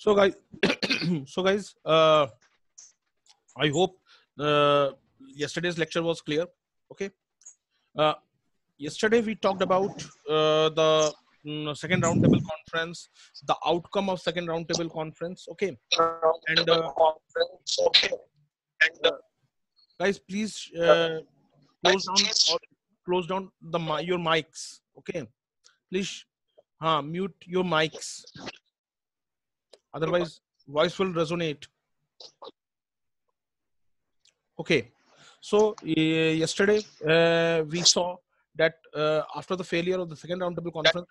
So guys, so guys, I hope yesterday's lecture was clear. Okay. Uh, Yesterday we talked about the second roundtable conference, the outcome of second roundtable conference. Okay. And guys, please close down close down your mics. Okay. Please mute your mics. Otherwise, voice will resonate. Okay. So yesterday we saw that after the failure of the second roundtable conference,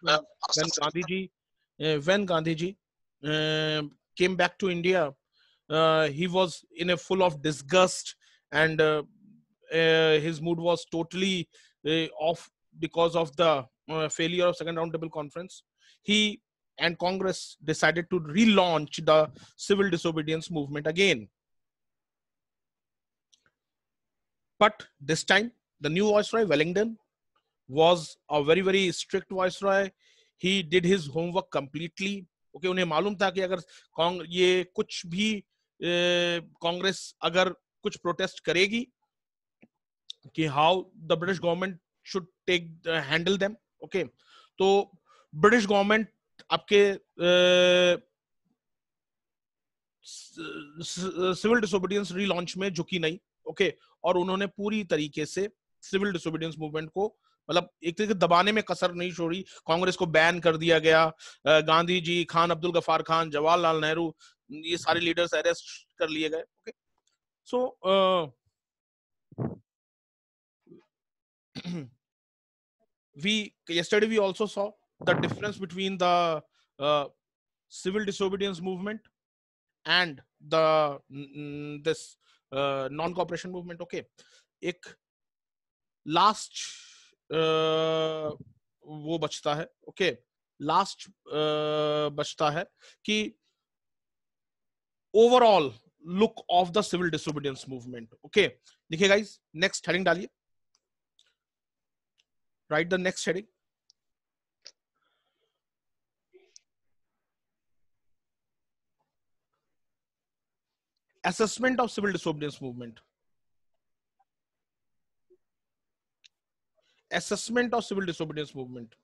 when Gandhiji came back to India, he was in a full of disgust, and his mood was totally off because of the failure of second roundtable conference. He and Congress decided to relaunch the civil disobedience movement again. But this time, the new Viceroy, Wellington, was a very, very strict Viceroy. He did his homework completely. Okay, उन्हें मालूम था कि अगर ये कुछ भी कांग्रेस अगर कुछ प्रोटेस्ट करेगी कि how the British government should handle them. Okay, तो British government आपके सिविल डिसोबीडियंस रीलॉन्च में झुकी नहीं. ओके, और उन्होंने पूरी तरीके से सिविल डिसोबीडियंस मूवमेंट को मतलब एक तरीके दबाने में कसर नहीं छोड़ी. कांग्रेस को बैन कर दिया गया. गांधी जी, खान अब्दुल गफार खान, जवाहरलाल नेहरू, ये सारे लीडर्स अरेस्ट कर लिए गए. Okay, so yesterday we also saw the difference between the civil disobedience movement and the this non-cooperation movement. Okay, एक लास्ट वो बचता है. ओके, लास्ट बचता है कि overall look of the civil disobedience movement. Okay, देखिए गाइस, नेक्स्ट हेडिंग डालिए. Right the next heading. assessment of civil disobedience movement. Assessment of civil disobedience movement.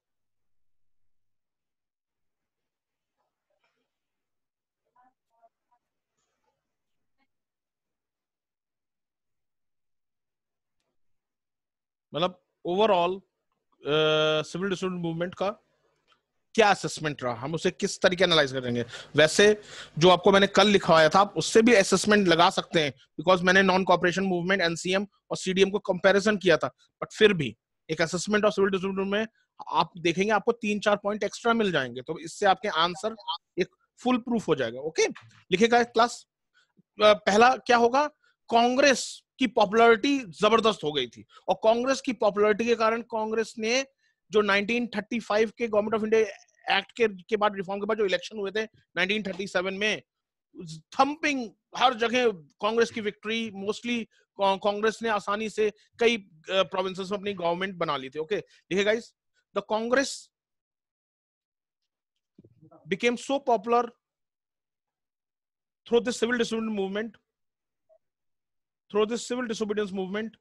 मतलब ओवरऑल सिविल डिसोबीडियंस मूवमेंट का क्या assessment रहा, हम उसे किस तरीके एनालाइज करेंगे. वैसे जो आपको मैंने कल लिखवाया था, आप उससे भी असेसमेंट लगा सकते हैं, बिकॉज मैंने नॉन कॉपरेशन मूवमेंट, एनसीएम और सीडीएम को कंपैरिजन किया था. बट फिर भी एक असेसमेंट ऑफ सिविल डिसोबीडियंस में आप देखेंगे आपको 3-4 पॉइंट एक्स्ट्रा मिल जाएंगे, तो इससे आपके आंसर एक फुल प्रूफ हो जाएगा. ओके, लिखेगा क्लास. पहला क्या होगा, कांग्रेस की पॉपुलैरिटी जबरदस्त हो गई थी, और कांग्रेस की पॉपुलैरिटी के कारण कांग्रेस ने जो 1935 के गवर्नमेंट ऑफ इंडिया एक्ट के बाद, रिफॉर्म के बाद जो इलेक्शन हुए थे 1937 में, थंपिंग हर जगह कांग्रेस की विक्ट्री. मोस्टली कांग्रेस ने आसानी से कई प्रोविंसेस में अपनी गवर्नमेंट बना ली थी. ओके, देखिए guys, the Congress became so popular through this civil disobedience movement,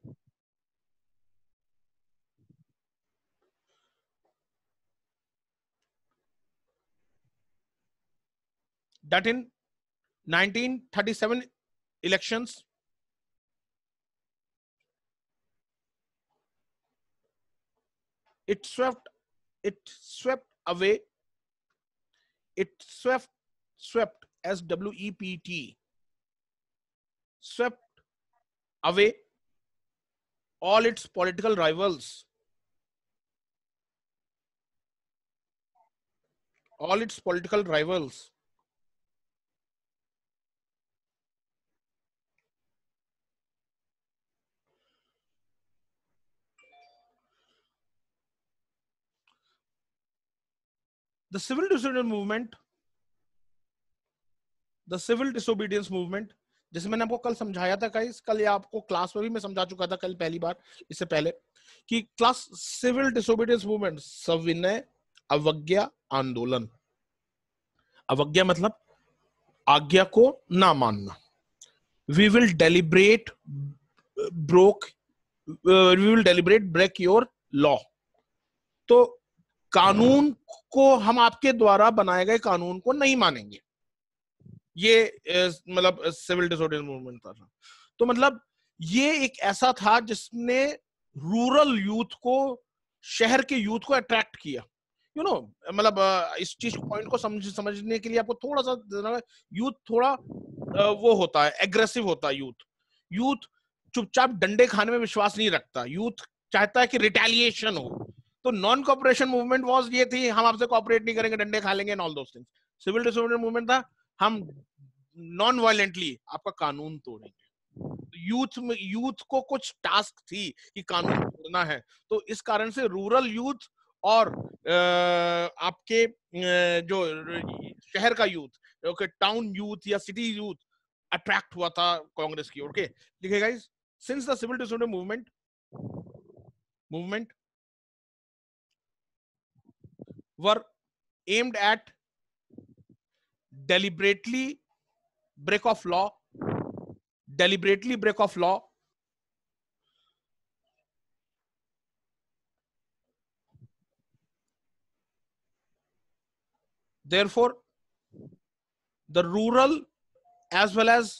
that in 1937 elections it swept away SWEPT, swept away all its political rivals, the civil disobedience movement, जैसे मैंने आपको कल समझाया था गाइस, कल या आपको क्लास में भी मैं समझा चुका था कल पहली बार इससे पहले, कि क्लास सिविल डिसोबीडियंस मूवमेंट सविनय अवज्ञा आंदोलन. अवज्ञा मतलब आज्ञा को ना मानना। We will deliberate break your law. तो कानून को, हम आपके द्वारा बनाए गए कानून को नहीं मानेंगे। ये मतलब सिविल डिसऑर्डर मूवमेंट था। तो मतलब ये एक ऐसा था जिसने रूरल यूथ को, शहर के यूथ को अट्रैक्ट किया। यू नो मतलब इस चीज पॉइंट को समझने के लिए आपको थोड़ा सा, यूथ थोड़ा वो होता है, एग्रेसिव होता है यूथ चुपचाप डंडे खाने में विश्वास नहीं रखता। यूथ चाहता है कि रिटेलिएशन हो। तो नॉन कॉपरेशन मूवमेंट वाज ये थी, हम आपसे कॉपरेट नहीं करेंगे, डंडे खा लेंगे and all those things. Civil disorder movement था, हम नॉन वायलेंटली आपका कानून तोड़ेंगे। यूथ को कुछ टास्क थी कि कानून तोड़ना है। तो इस कारण से रूरल यूथ और आपके जो शहर का यूथ, ओके, टाउन यूथ या सिटी यूथ अट्रैक्ट हुआ था कांग्रेस की। ओके, देखिए guys, since the civil disorder movement were aimed at deliberately break of law, therefore the rural as well as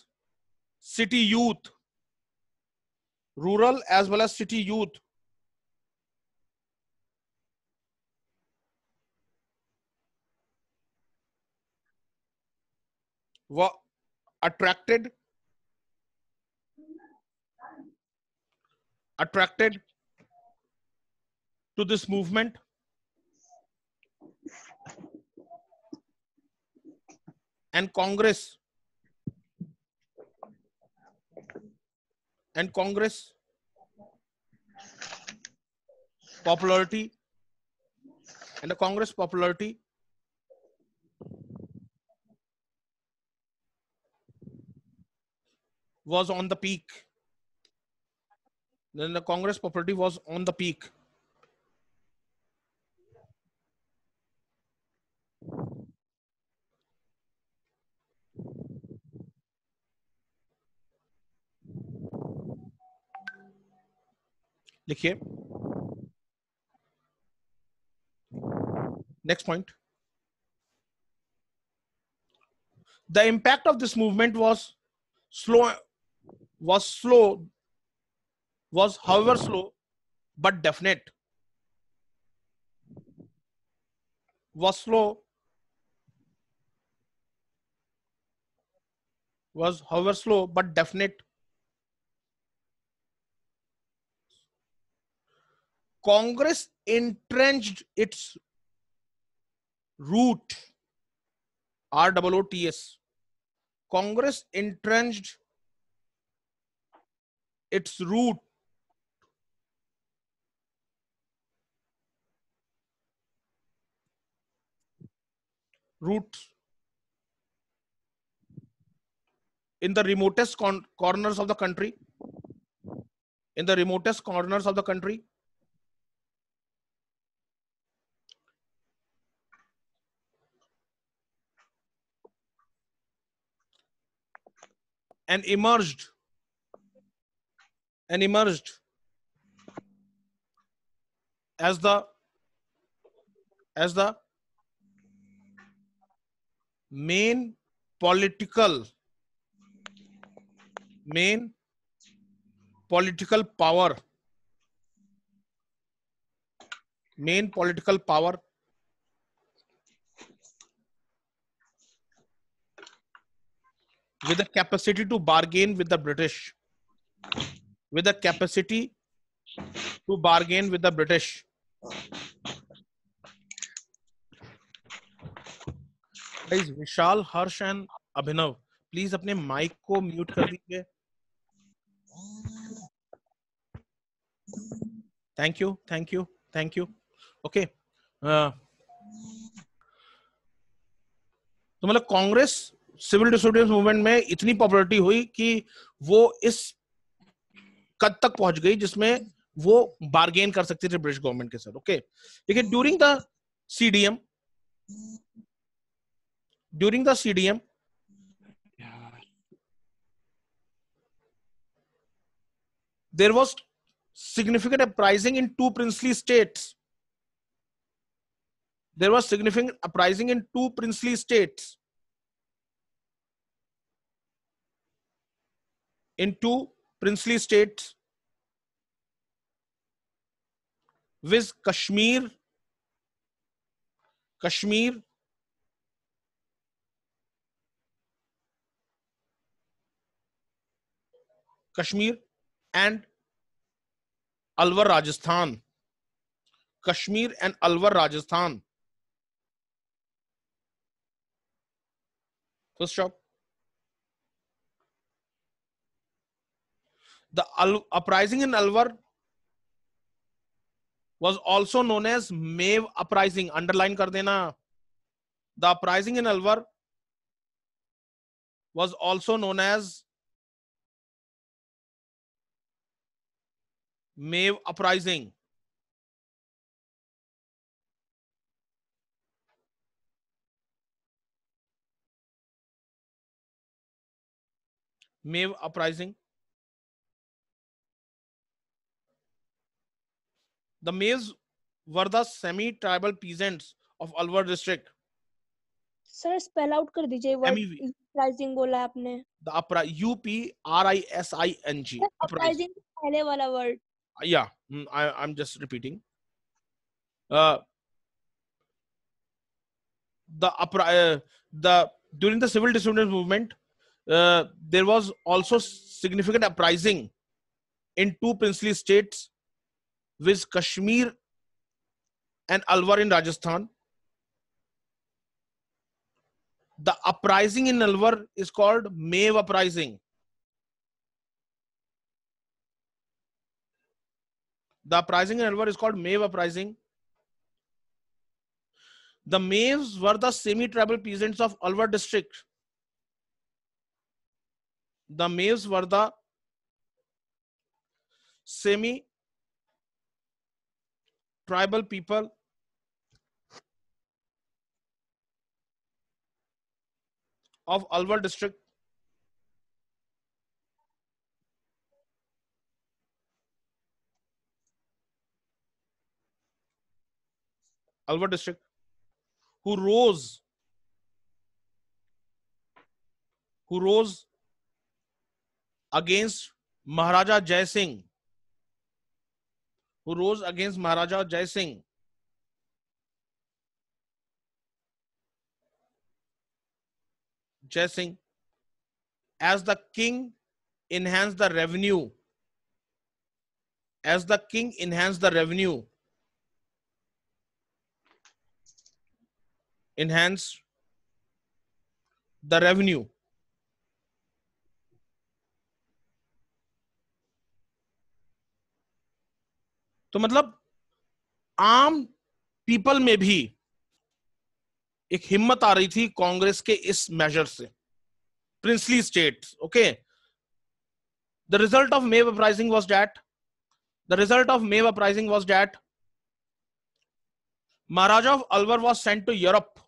city youth were attracted to this movement, and Congress popularity was on the peak. Then the Congress popularity was on the peak. लिखिए next point. The impact of this movement was however slow but definite. Was however slow but definite. Congress entrenched its root, ROOTS. Congress entrenched its roots in the remotest corners of the country. And emerged as the main political power with the capacity to bargain with the British. Guys, Vishal, Harsh and Abhinav, please अपने mic को mute कर दीजिए। Thank you. Okay, तो मतलब Congress civil disobedience movement में इतनी popularity हुई कि वो इस कद तक पहुंच गई जिसमें वो बार्गेन कर सकती थी ब्रिटिश गवर्नमेंट के साथ। ओके, लेकिन during the CDM there was significant uprising in two princely states. There was significant uprising in two princely states. In two princely states, viz. Kashmir and Alwar, Rajasthan. Kashmir and Alwar, Rajasthan. First stop. The uprising in Alwar was also known as Mav uprising. Underline kar dena. The uprising in Alwar was also known as Mav uprising. Mav uprising. The Mavs were the semi-tribal peasants of Alwar district. Sir spell out कर दीजिए word MEV. Uprising बोला आपने. The UPRISING. Uprising पहले वाला word. Yeah, I'm just repeating. During the civil disobedience movement, there was also significant uprising in two princely states, with Kashmir and Alwar in Rajasthan. The uprising in Alwar is called Mav uprising. The uprising in Alwar is called Mav uprising. The Mavs were the semi-tribal peasants of Alwar district. The Mavs were the semi-tribal people of Alwar district. Alwar district, who rose against Maharaja Jai Singh. Who rose against Maharaja Jai Singh. Jai Singh, as the king enhanced the revenue. As the king enhanced the revenue. Enhanced the revenue. तो मतलब आम people में भी एक हिम्मत आ रही थी कांग्रेस के इस मेजर से. Princely states, okay. The result of Mav uprising was that Maharaja of Alwar was sent to Europe.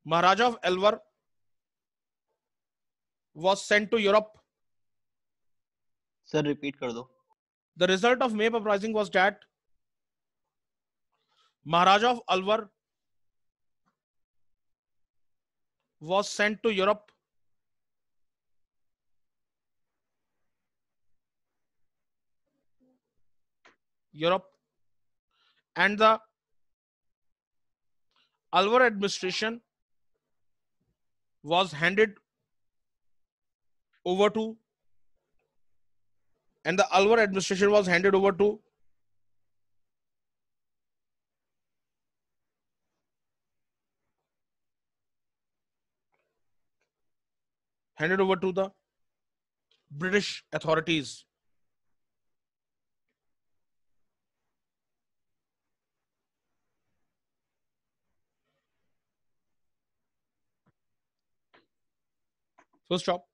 Maharaja of Alwar was sent to Europe. Sir, repeat kar do. The result of Mav uprising was that Maharaja of Alwar was sent to Europe. And the Alwar administration was handed over to the British authorities. First stop.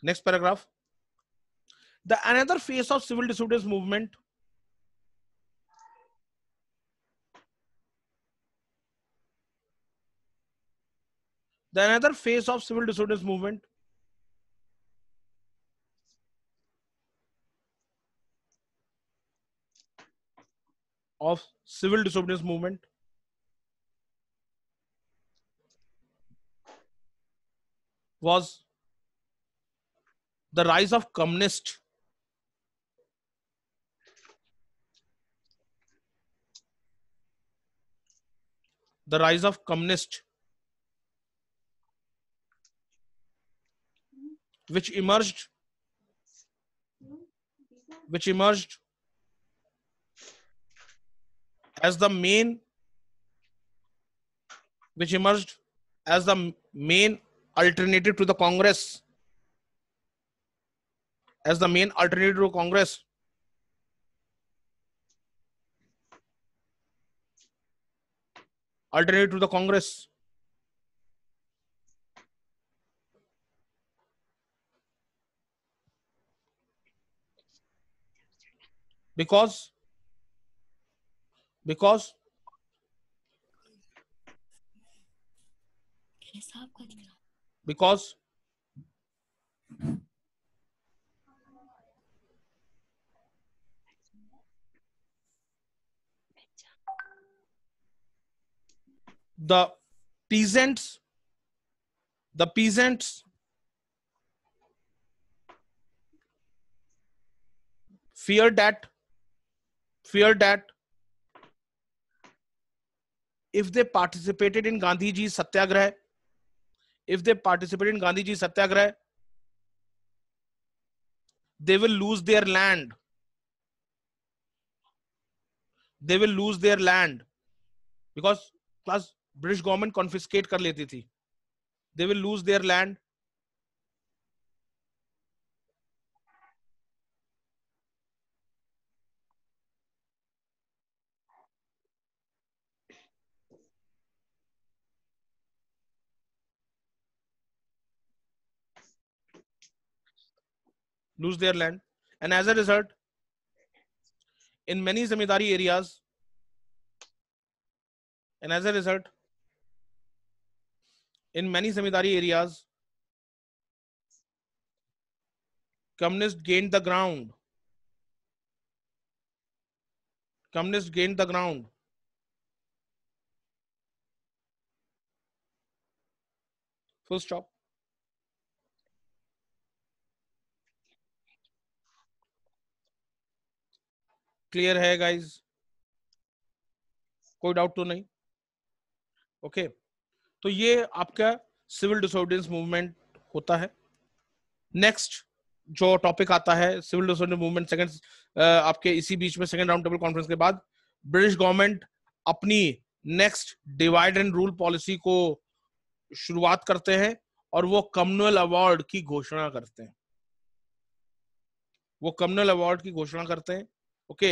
Next paragraph. The another phase of civil disobedience movement The another phase of civil disobedience movement was the rise of communist the rise of communist which emerged as the main which emerged as the main alternative to the Congress as the main alternative to Congress alternative to the Congress because because because the peasants the peasants feared that if they participated in Gandhiji's satyagraha they will lose their land because plus British government confiscate कर लेती थी. They will lose their land. And as a result in many zamindari areas communists gained the ground full stop. Clear है guys? कोई doubt तो नहीं? Okay तो ये आपका सिविल डिसोबीडियंस मूवमेंट होता है. नेक्स्ट जो टॉपिक आता है सिविल डिसोबीडियंस मूवमेंट सेकंड आपके इसी बीच में सेकंड राउंड टेबल कॉन्फ्रेंस के बाद ब्रिटिश गवर्नमेंट अपनी next divide and rule policy को शुरुआत करते हैं और वो कम्युनल अवार्ड की घोषणा करते हैं. ओके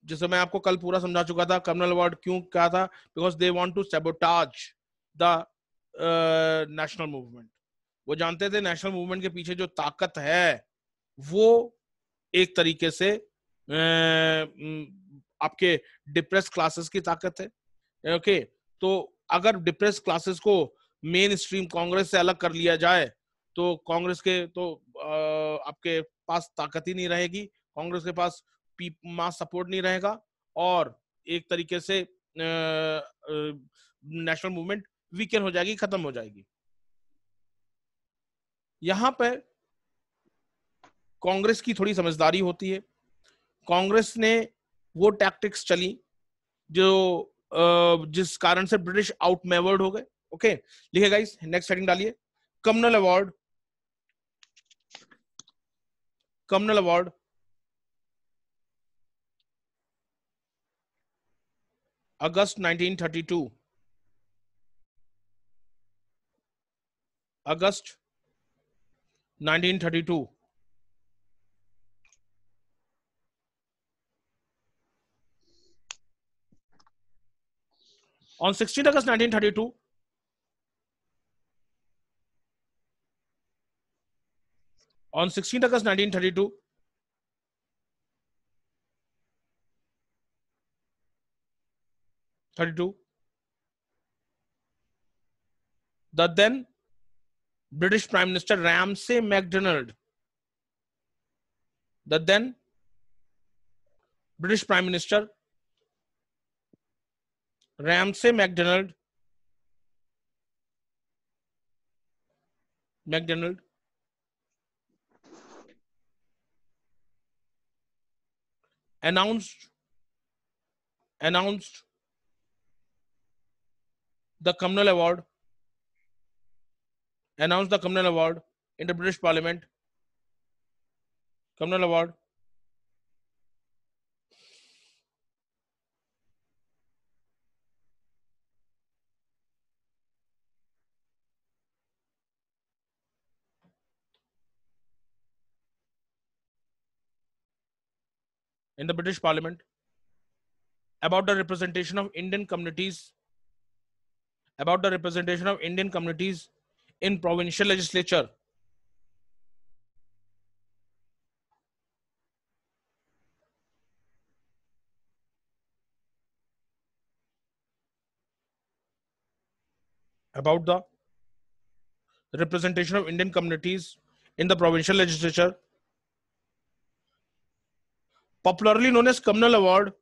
जैसे मैं आपको कल पूरा समझा चुका था कम्युनल अवार्ड क्यों क्या था. Because they want to sabotage the national movement. वो जानते थे नेशनल मूवमेंट के पीछे जो ताकत है वो एक तरीके से आपके डिप्रेस क्लासेस की ताकत है. ओके तो अगर डिप्रेस क्लासेस को मेन स्ट्रीम कांग्रेस से अलग कर लिया जाए तो कांग्रेस के तो आपके पास ताकत ही नहीं रहेगी. कांग्रेस के पास मास सपोर्ट नहीं रहेगा और एक तरीके से नेशनल मूवमेंट वीकन हो जाएगी, खत्म हो जाएगी. यहां पर कांग्रेस की थोड़ी समझदारी होती है. कांग्रेस ने वो टैक्टिक्स चली जो जिस कारण से ब्रिटिश आउटमेवर्ड हो गए. ओके लिखे गाइस नेक्स्ट हेडिंग डालिए. Communal award August 1932. August 1932. On 16 August 1932, on 16 August 1932, the then British Prime Minister Ramsay MacDonald. The then British Prime Minister Ramsay MacDonald announced the Communal Award in the British Parliament. Communal Award in the British Parliament about the representation of Indian communities in provincial legislature. About the representation of Indian communities in the provincial legislature, popularly known as Communal Award,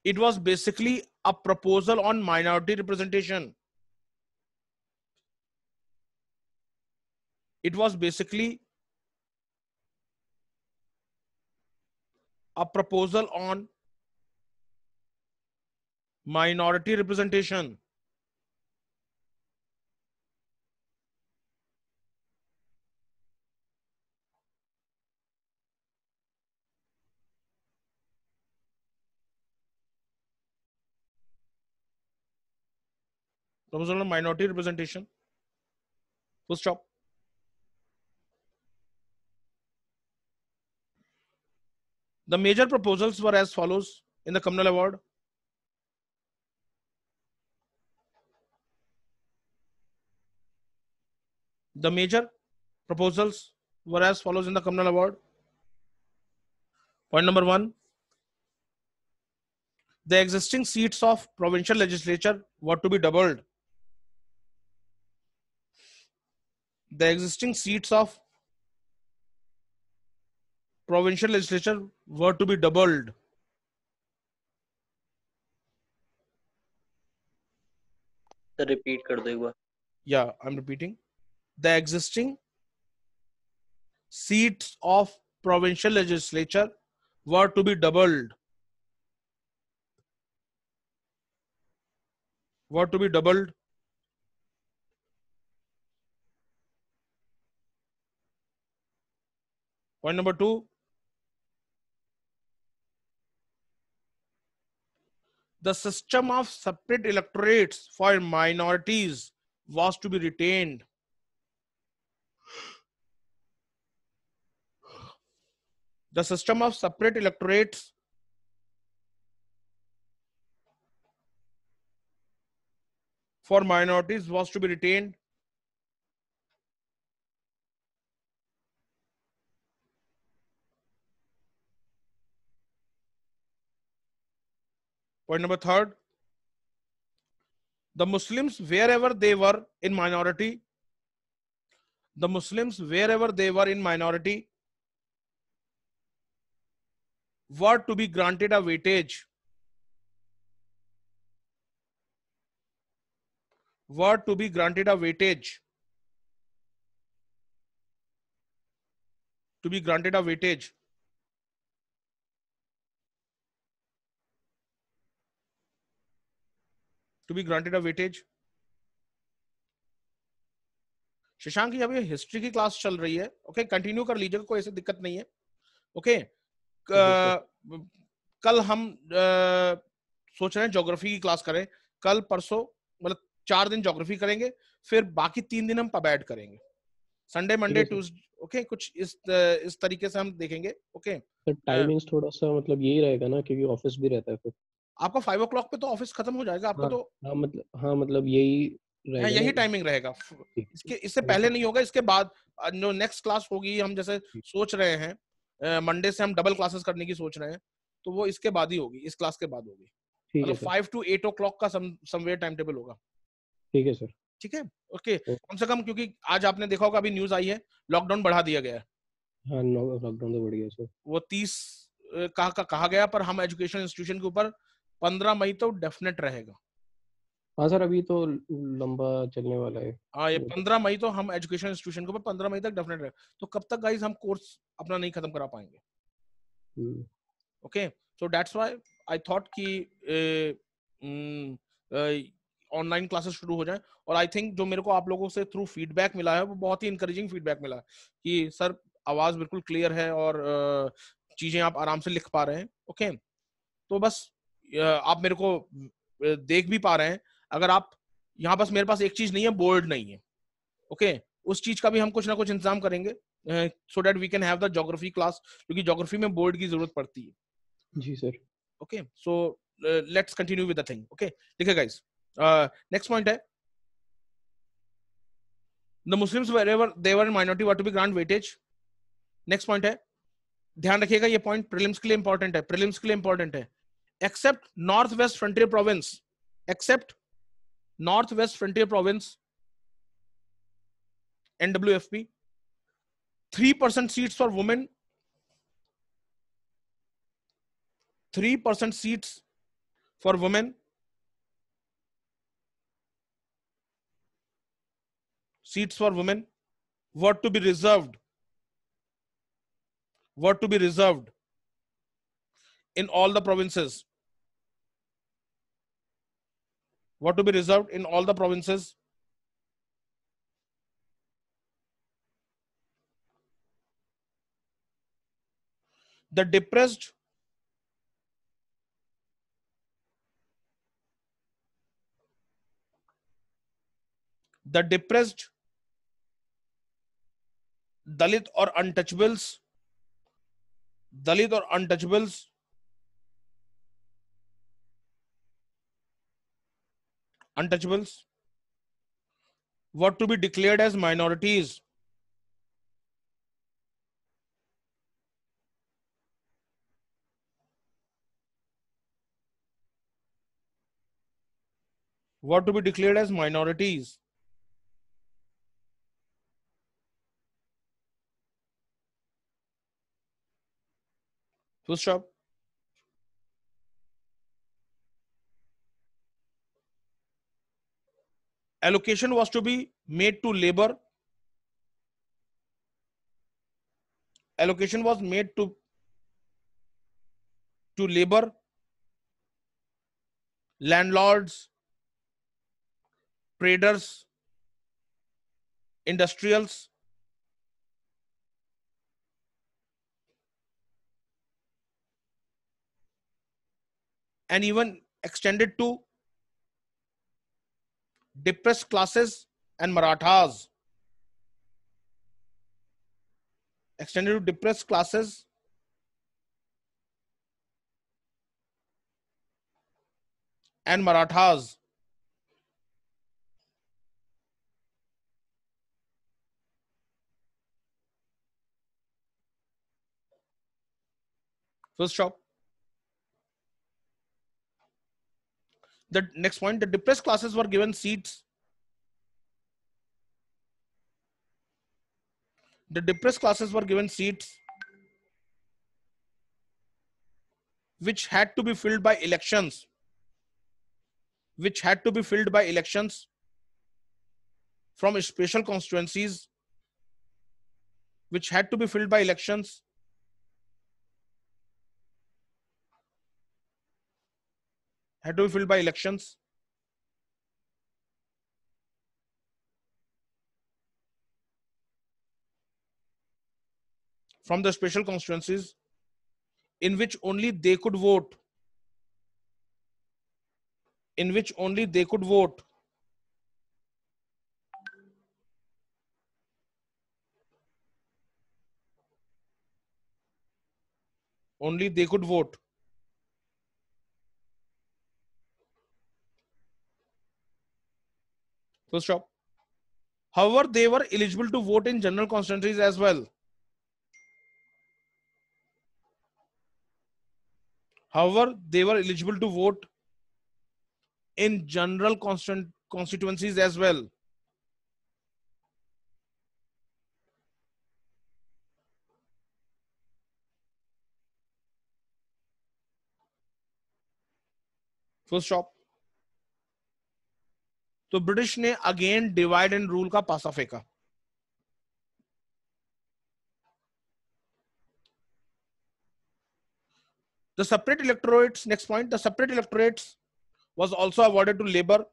It was basically a proposal on minority representation. It was basically a proposal on minority representation. Proposal on minority representation. Full stop. The major proposals were as follows in the Communal Award. The major proposals were as follows in the Communal Award. Point number 1. The existing seats of provincial legislature were to be doubled. The existing seats of provincial legislature were to be doubled. Sir, repeat kar do ek baar. Yeah, I'm repeating. The existing seats of provincial legislature were to be doubled. Point number 2. The system of separate electorates for minorities was to be retained. The system of separate electorates for minorities was to be retained. Point number 3. The Muslims, wherever they were in minority, were to be granted a weightage. Shashank ji, अभी history की class चल रही है, okay, continue कर लीजिएगा, कोई ऐसी दिक्कत नहीं है, ओके। कल हम सोच रहे हैं ज्योग्राफी की क्लास करें, कल परसों, मतलब 4 दिन ज्योग्राफी करेंगे, फिर बाकी 3 दिन हम पबैड करेंगे, संडे मंडे ट्यूसडे, ओके, कुछ इस तरीके से हम देखेंगे, ओके। टाइमिंग्स थोड़ा सा मतलब यही रहेगा ना, क्योंकि ऑफिस भी रहता है फिर। आपका 5 o'clock पे तो ऑफिस खत्म हो जाएगा आपको, तो हाँ मतलब यही रहेगा यही ना? टाइमिंग रहेगा। ठीक, इससे पहले नहीं होगा, इसके बाद जो नेक्स्ट क्लास होगी, हम जैसे ठीक, सोच रहे हैं मंडे से हम डबल क्लासेस करने की सोच रहे हैं, तो वो इसके बाद ही होगी, इस क्लास के बाद होगी। ठीक है मतलब सर, 5 to 8 o'clock का समवेयर टाइम टेबल होगा। ठीक है सर। ठीक है, ओके। ओ, कम से कम, क्योंकि आज आपने देखा होगा, अभी न्यूज आई है, लॉकडाउन बढ़ा दिया गया है। हाँ, लॉकडाउन तो बढ़ गया सर। वो 30 कहा गया, पर हम एजुकेशन इंस्टीट्यूशन के ऊपर 15 मई तो डेफिनेट रहेगा। हाँ सर, अभी तो लंबा चलने वाला है। हाँ, ये वो तो 15 मई तो हम एजुकेशन इंस्टीट्यूशन के ऊपर 15 मई तक डेफिनेट रहेगा। तो कब तक गाइस हम कोर्स अपना नहीं खत्म करा पाएंगे? Hmm, okay, so that's why I thought कि ऑनलाइन क्लासेस शुरू हो जाए। और आई थिंक जो मेरे को आप लोगों से थ्रू फीडबैक मिला है, वो बहुत ही इंकरेजिंग फीडबैक मिला है कि सर आवाज बिल्कुल क्लियर है और चीजें आप आराम से लिख पा रहे हैं। ओके, तो बस आप मेरे को देख भी पा रहे हैं। अगर आप यहाँ, बस मेरे पास एक चीज नहीं है, बोर्ड नहीं है। ओके, उस चीज का भी हम कुछ ना कुछ इंतजाम करेंगे, so that we can have the geography class, क्योंकि ज्योग्राफी में बोर्ड की जरूरत पड़ती है। जी sir. Okay, so let's continue with the thing. Okay, देखिए guys, next point है, the Muslims wherever they were in minority were to be grant weightage. Next point है, ध्यान रखिएगा, ये पॉइंट प्रीलिम्स के लिए इंपॉर्टेंट है, प्रीलिम्स के लिए इंपॉर्टेंट है। Except north west frontier province, except north west frontier province, NWFP, 3% seats for women, 3% seats for women, seats for women were to be reserved, were to be reserved in all the provinces, were to be reserved in all the provinces. The depressed, the depressed Dalit or untouchables, Dalit or untouchables, untouchables were to be declared as minorities, were to be declared as minorities. Full stop. Allocation was to be made to labor. Allocation was made to labor, landlords, traders, industrials, and even extended to depressed classes and Marathas. Extended to depressed classes and Marathas. Full stop. The next point, the depressed classes were given seats. The depressed classes were given seats which had to be filled by elections, which had to be filled by elections from special constituencies, which had to be filled by elections had to be filled by elections from the special constituencies in which only they could vote, in which only they could vote, only they could vote. Full stop. However, they were eligible to vote in general constituencies as well. However, they were eligible to vote in general constituencies as well. Full stop. तो British ने again divide and rule का पासा फेंका. The separate electorates, next point, the separate electorates was also awarded to Labour.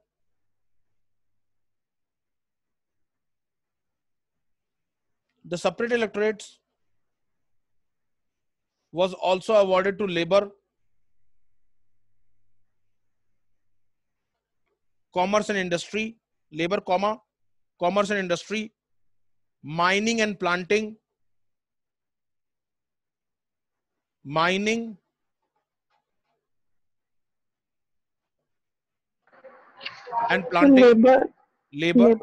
The separate electorates was also awarded to Labour. Commerce and industry, Labour, commerce and industry, mining and planting, mining and planting, labor,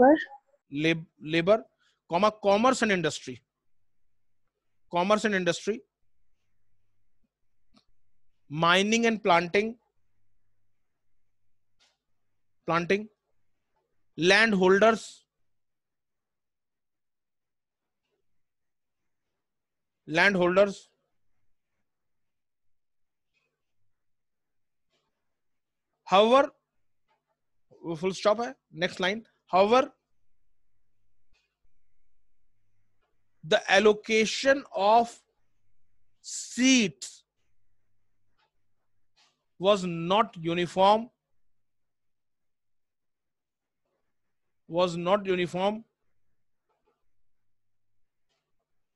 commerce and industry, mining and planting, landholders, however, full stop है, next line, however, the allocation of seats was not uniform,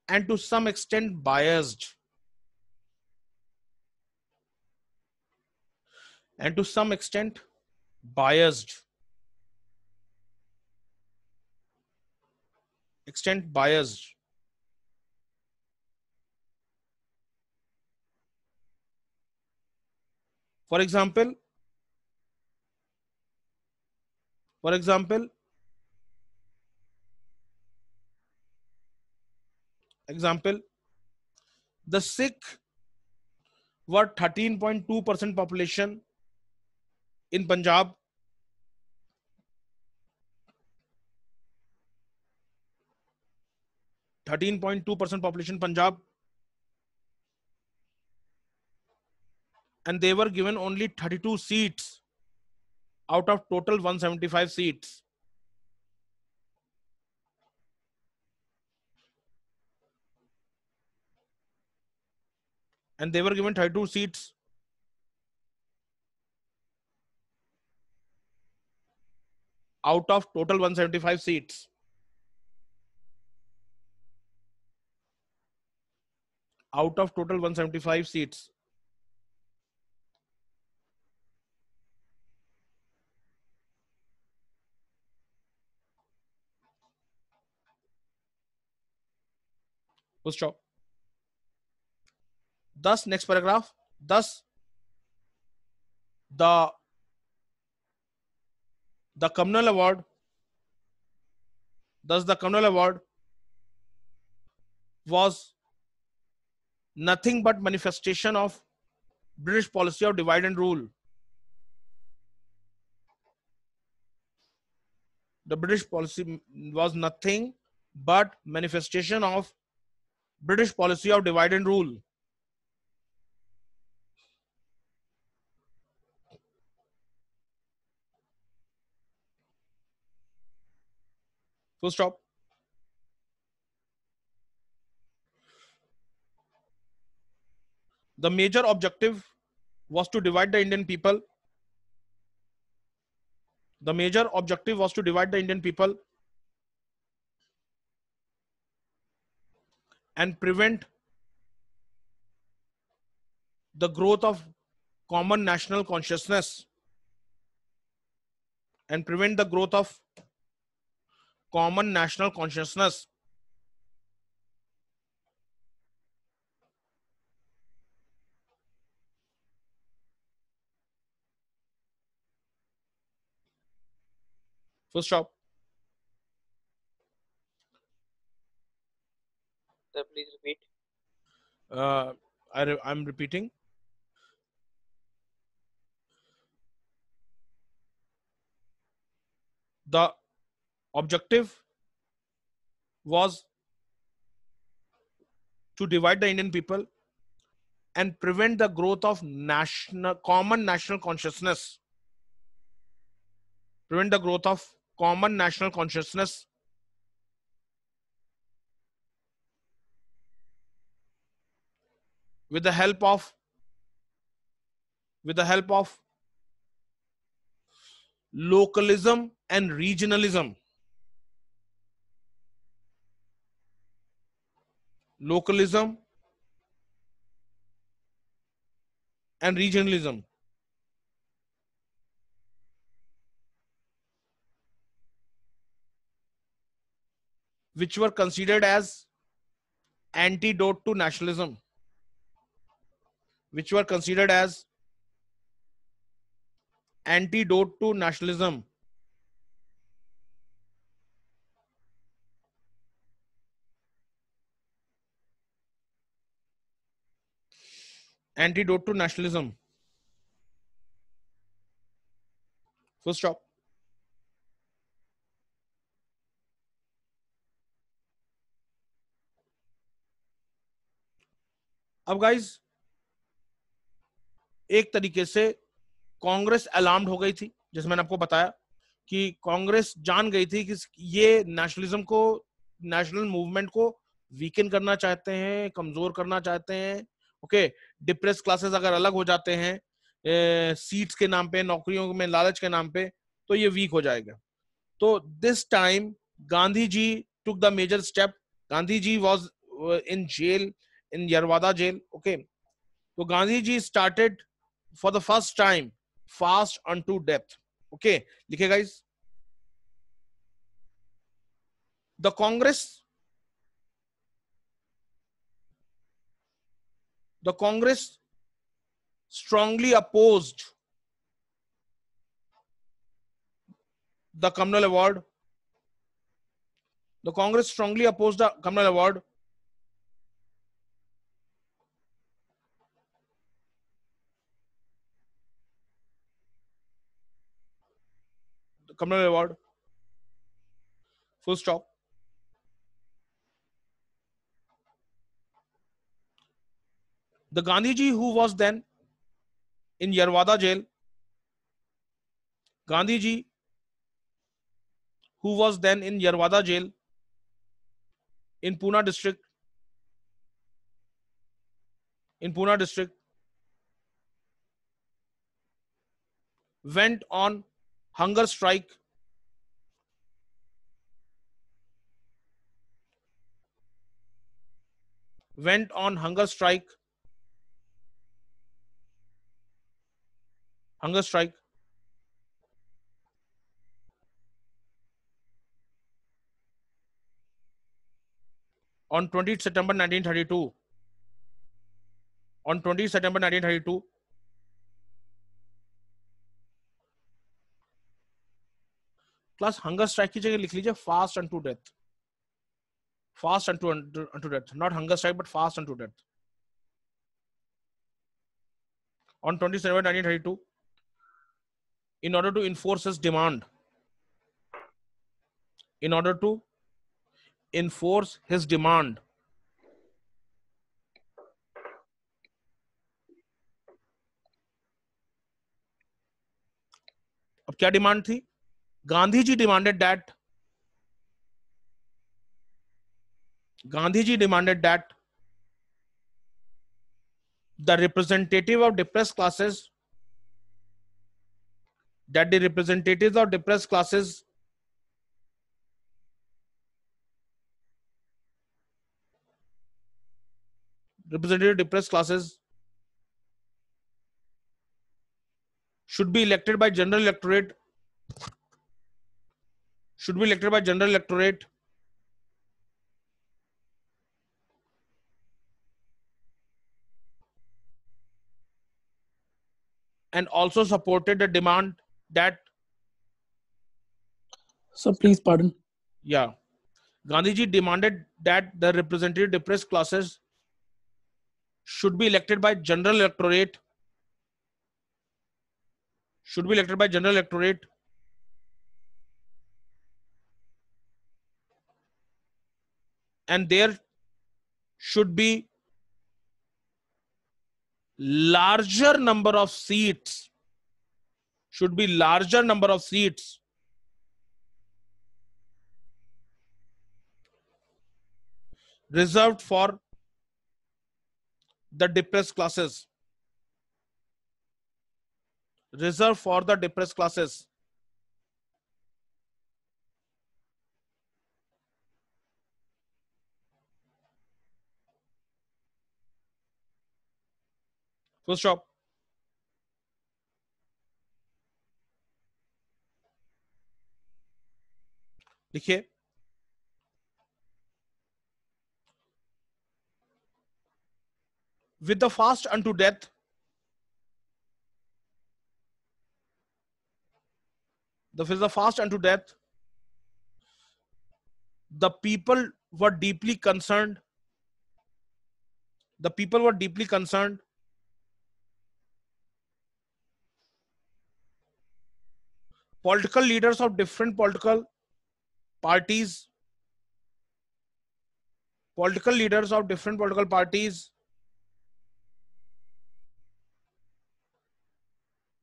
and to some extent biased. For example, the Sikh were 13.2% population in Punjab. Population Punjab, and they were given only 32 seats out of total 175 seats. And they were given 32 seats out of total 175 seats. Out of total 175 seats. Full stop. Thus, next paragraph. Thus, the communal award. Thus, the communal award was nothing but manifestation of British policy of divide and rule. The British policy was nothing but manifestation of British policy of divide and rule. Full stop. The major objective was to divide the Indian people. The major objective was to divide the Indian people and prevent the growth of common national consciousness. And prevent the growth of common national consciousness. Full stop. Sir, please repeat. I'm repeating. The objective was to divide the Indian people and prevent the growth of common national consciousness. Prevent the growth of common national consciousness with the help of localism and regionalism. Localism and regionalism. Which were considered as antidote to nationalism. Which were considered as antidote to nationalism. Antidote to nationalism. Full stop. अब guys एक तरीके से Congress alarmed हो गई थी, जैसे मैंने आपको बताया कि कांग्रेस जान गई थी कि ये नेशनलिज्म को, नेशनल मूवमेंट को वीकन करना चाहते हैं, कमजोर करना चाहते हैं. ओके, डिप्रेस क्लासेस अगर अलग हो जाते हैं सीट्स के नाम पे, नौकरियों में लालच के नाम पे, तो ये वीक हो जाएगा. तो this time Gandhi ji took the major step. Gandhi ji was in jail, in Yerwada jail. Okay, so Gandhi ji started for the first time fast unto death. Okay, likhe guys. The Congress strongly opposed the communal award. The Congress strongly opposed the communal award. Communal award. Full stop. The Gandhiji who was then in Yerwada jail, Gandhiji who was then in Yerwada jail in Pune district, went on hunger strike. Went on hunger strike. Hunger strike. On 20th September 1932. On 20th September 1932. Plus hunger strike की जगह लिख लीजिए fast unto death. Fast unto death, not hunger strike, but fast unto death. On 27 1932, in order to enforce his demand, अब क्या demand थी? Gandhi ji demanded that the representatives of depressed classes, should be elected by general electorate, and also supported the demand that, So please pardon. yeah, Gandhiji demanded that the representative depressed classes should be elected by general electorate. And there should be larger number of seats. Reserved for the depressed classes. Full stop. देखिए, with the fast unto death, the people were deeply concerned. Political leaders of different political parties,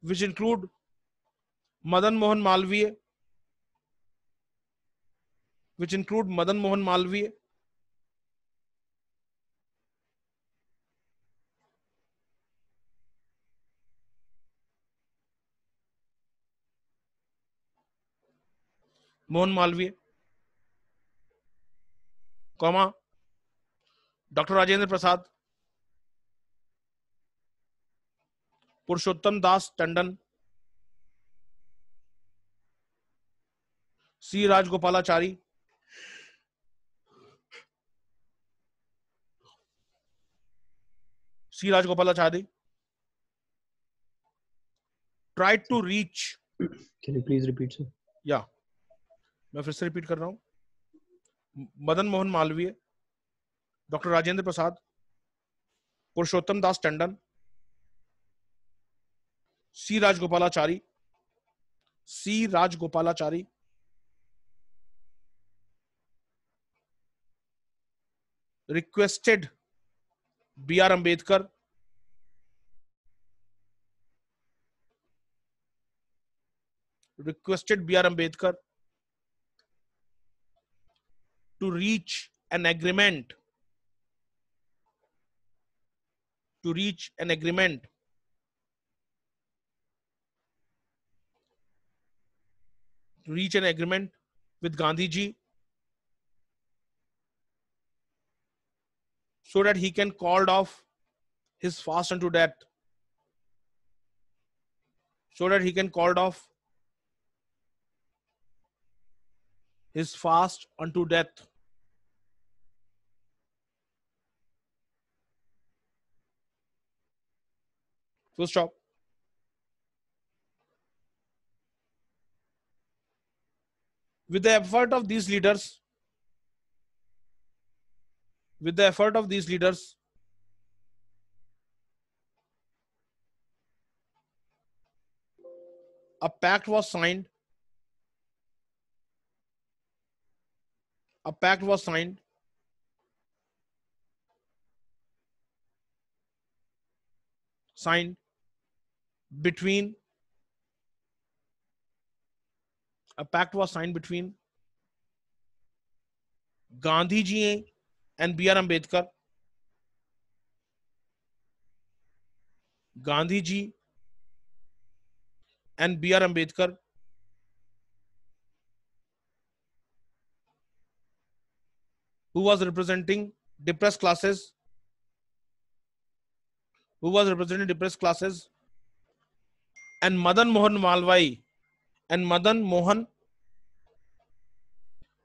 which include Madan Mohan Malviya, Dr. Rajendra Prasad, Purushottam Das Tandon, C. Rajgopalachari, tried to reach. Can you please repeat, sir? Yeah, मैं फिर से repeat कर रहा हूं. Madan Mohan Malviya, doctor Rajendra Prasad, Purushottam Das Tandon, C Rajagopalachari, requested B.R. Ambedkar to reach an agreement with Gandhiji so that he can call off his fast unto death. Full stop. With the effort of these leaders, a pact was signed. Between Gandhiji and B.R. Ambedkar. Who was representing depressed classes, and Madan Mohan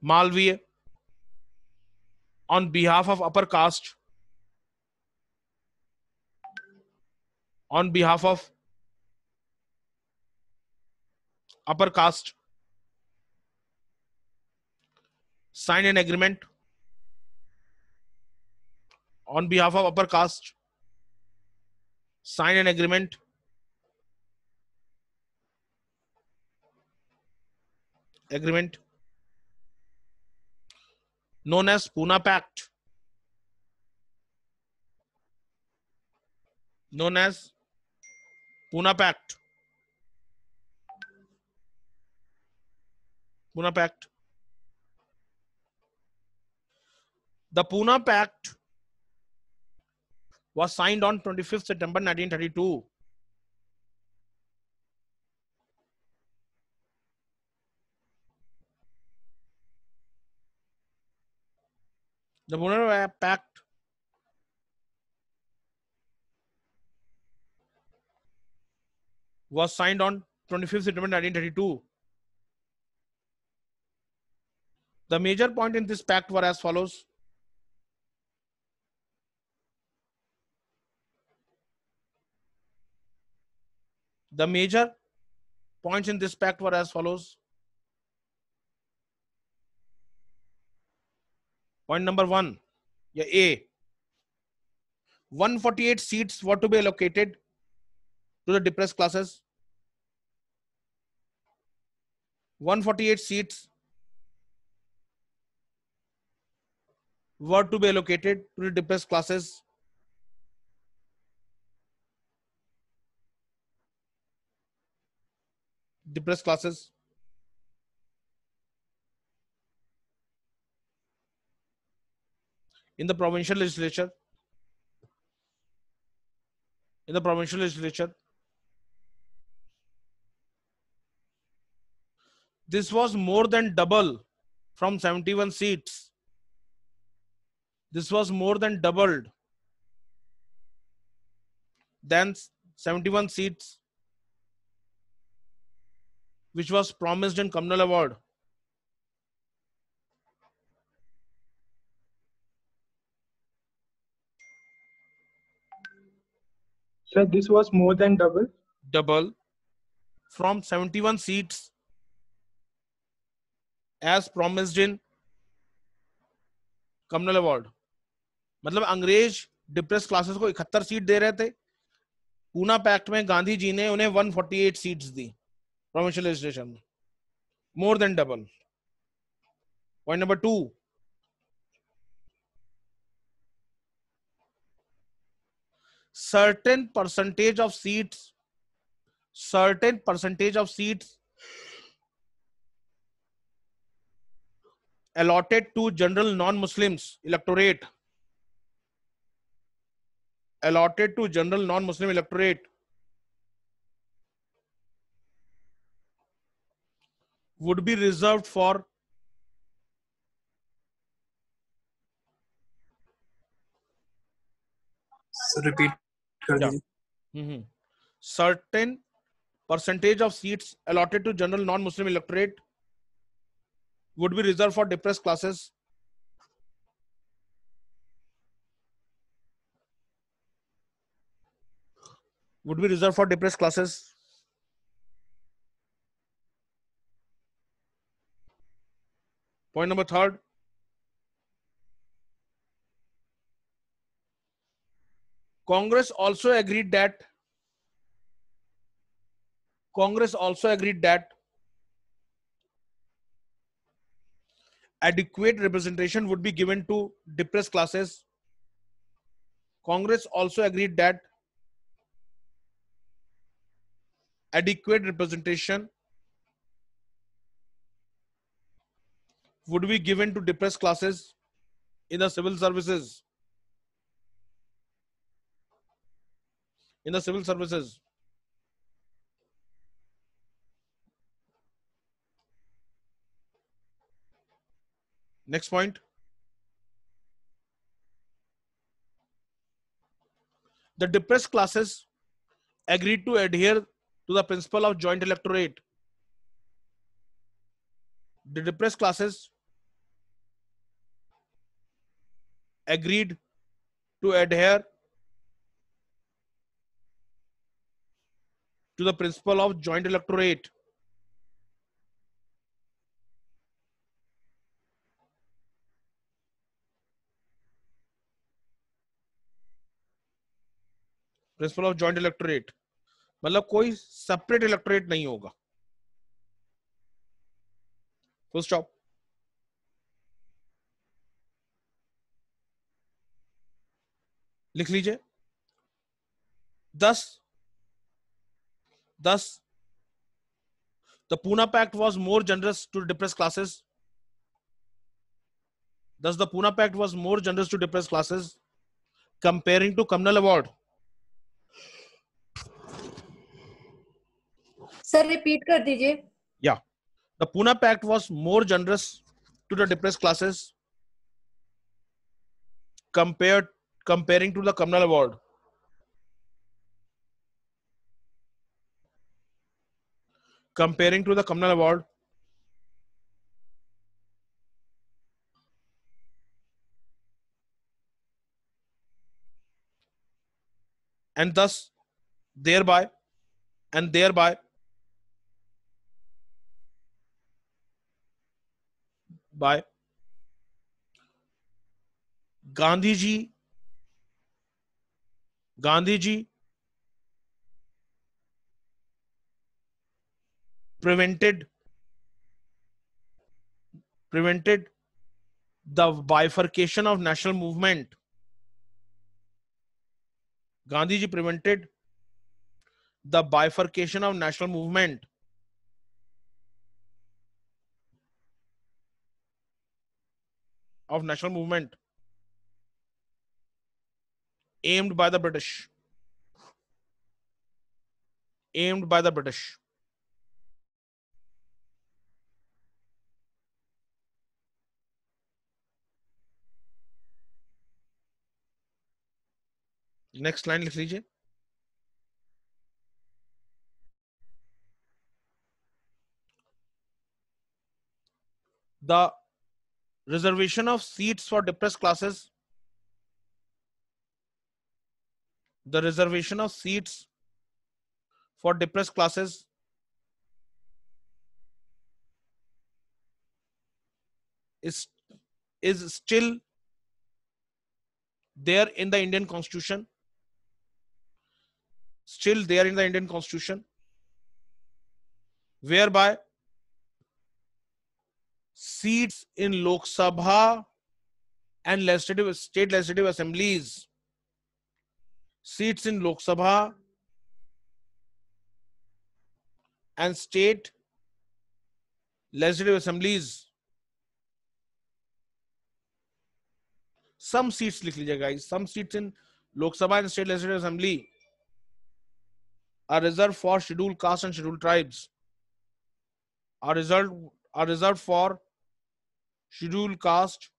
Malviya on behalf of upper caste, sign an agreement on behalf of upper caste, sign an agreement known as Pune Pact, known as Pune Pact. Pune Pact. The Pune Pact was signed on 25th September 1932. The Pune Pact was signed on 25th September 1932. The major point in this pact were as follows. The major points in this pact were as follows. Point number 1, yeah, A. 148 seats were to be allocated to the depressed classes. 148 seats were to be allocated to the depressed classes. Depressed classes. In the provincial legislature. In the provincial legislature. This was more than double from 71 seats. This was more than doubled than 71 seats which was promised in communal award. Sir, this was more than double. Double from 71 seats as promised in communal award. मतलब अंग्रेज depress classes को 71 seat दे रहे थे. Poona pact में गांधी जी ने उन्हें 148 seats दी provincial legislation में. More than double. Point number 2, certain percentage of seats allotted to general non-Muslims electorate would be reserved for repeat कर दीजिए. certain percentage of seats allotted to general non-Muslim electorate would be reserved for depressed classes. Would be reserved for depressed classes. Point number 3. Congress also agreed that adequate representation would be given to depressed classes. Congress also agreed that adequate representation would be given to depressed classes in the civil services. Next point. The depressed classes agreed to adhere to the principle of joint electorate. The depressed classes agreed to adhere to the principle of joint electorate. Principle of joint electorate मतलब कोई separate electorate नहीं होगा, full stop. लिख लीजिए। 10 the Pune Pact was more generous to depressed classes. Thus the Pune Pact was more generous to depressed classes comparing to communal award. Sir repeat कर दीजिए। Yeah, the Pune Pact was more generous to the depressed classes comparing to the communal award. Comparing to the communal award. And thus thereby by Gandhi ji prevented the bifurcation of national movement. Gandhi ji prevented the bifurcation of national movement aimed by the British. Next line लिख लीजिए। The reservation of seats for depressed classes. The reservation of seats for depressed classes is still there in the Indian Constitution. Still there in the Indian Constitution, whereby seats in Lok Sabha and state legislative assemblies, seats in Lok Sabha and state legislative assemblies, some seats लिख लीजिए guys, some seats in Lok Sabha and state legislative assembly are reserved for scheduled caste and scheduled tribes. Are reserved for scheduled caste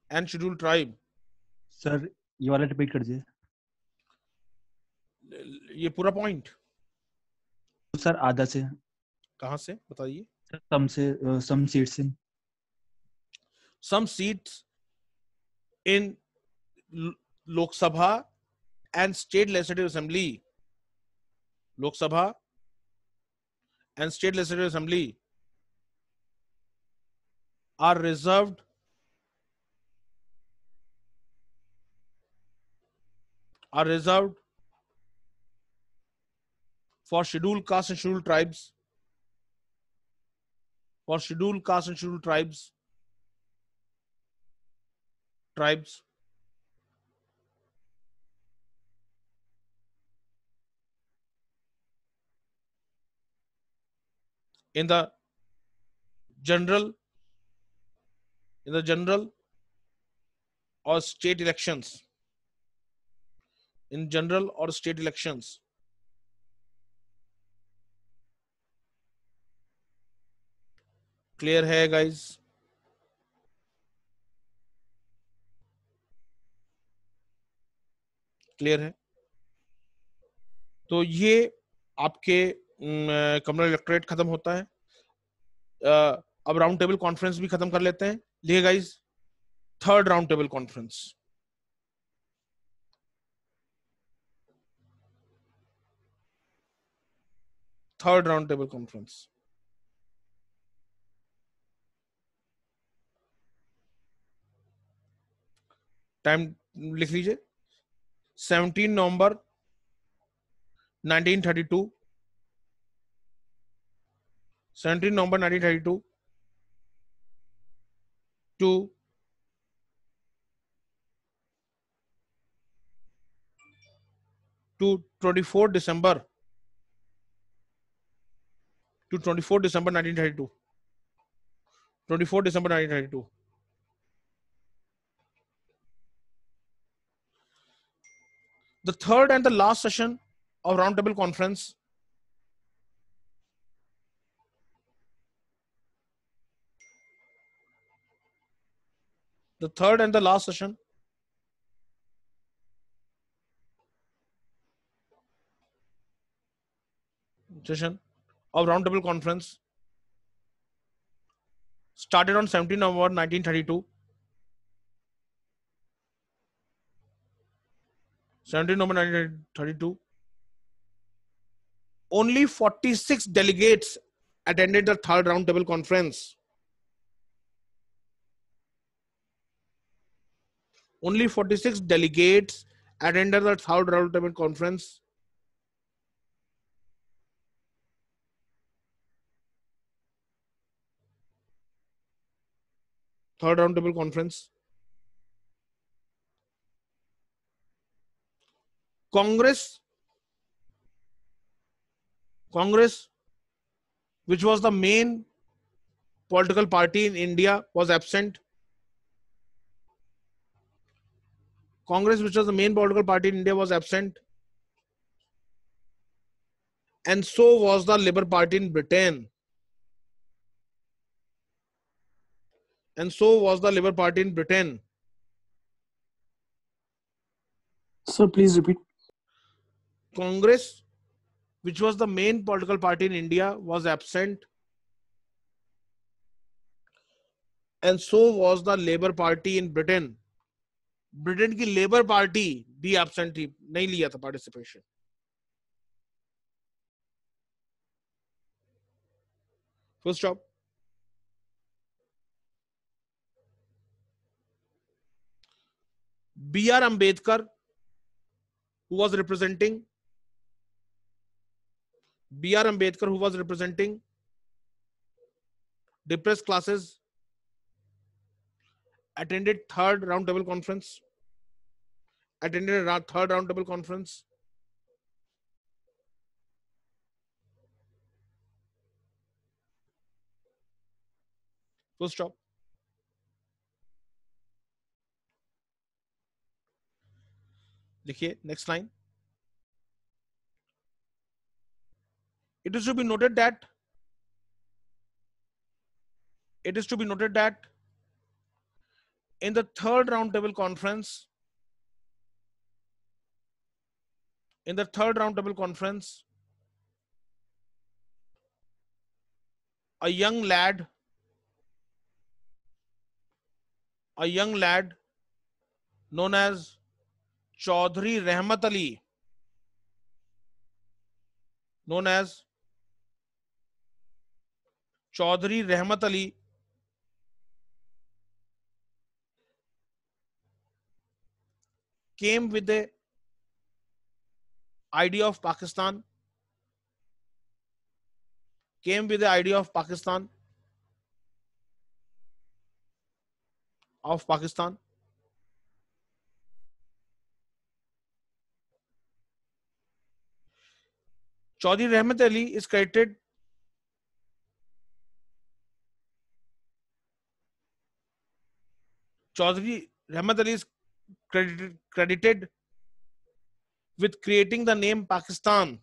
and scheduled tribe. Sir ये वाला repeat कर दीजिए। ये पूरा point sir आधा से कहां से बताइए। some seats in Some seats in Lok Sabha and state legislative assembly, Lok Sabha and state legislative assembly are reserved for scheduled caste and scheduled tribes, in the general or state elections. In general or state elections. Clear है guys? Clear है? तो ये आपके communal electorate खत्म होता है। अब round table conference भी खत्म कर लेते हैं। लिए guys, third round table conference. Third round table conference time लिख लीजिए 17 नवंबर 1932, 17 नवंबर 1932 to 24 December 1932. 24 December 1932. The third and the last session of Roundtable Conference the third and the last session of Roundtable Conference started on 17 November 1932. 17 November 1932. Only 46 delegates attended the third Roundtable Conference. Only 46 delegates attended the third Roundtable Conference. Third Roundtable Conference. Congress, which was the main political party in India, was absent. Congress, which was the main political party in India, was absent. And so was the Labour Party in Britain. And so was the Labour Party in Britain. Sir, please repeat. Congress, which was the main political party in India, was absent. And so was the Labour Party in Britain. Britain की labour party भी absent थी, नहीं लिया था participation. Full stop. B.R. Ambedkar, who was representing depressed classes, attended third roundtable conference. Full stop. देखिए next line. It is to be noted that in the third roundtable conference, a young lad known as Chaudhry Rahmat Ali came with the idea of Pakistan. Chaudhry Rahmat Ali is credited with creating the name Pakistan.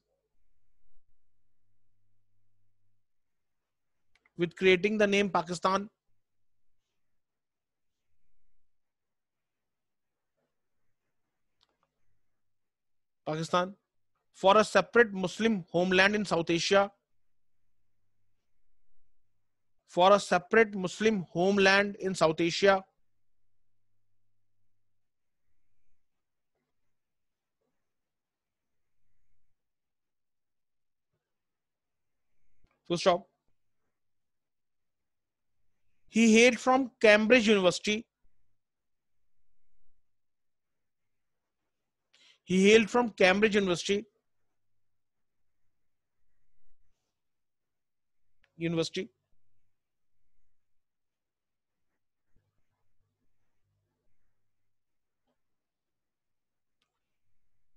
For a separate Muslim homeland in South Asia. Full stop. He hailed from Cambridge University. He hailed from Cambridge University.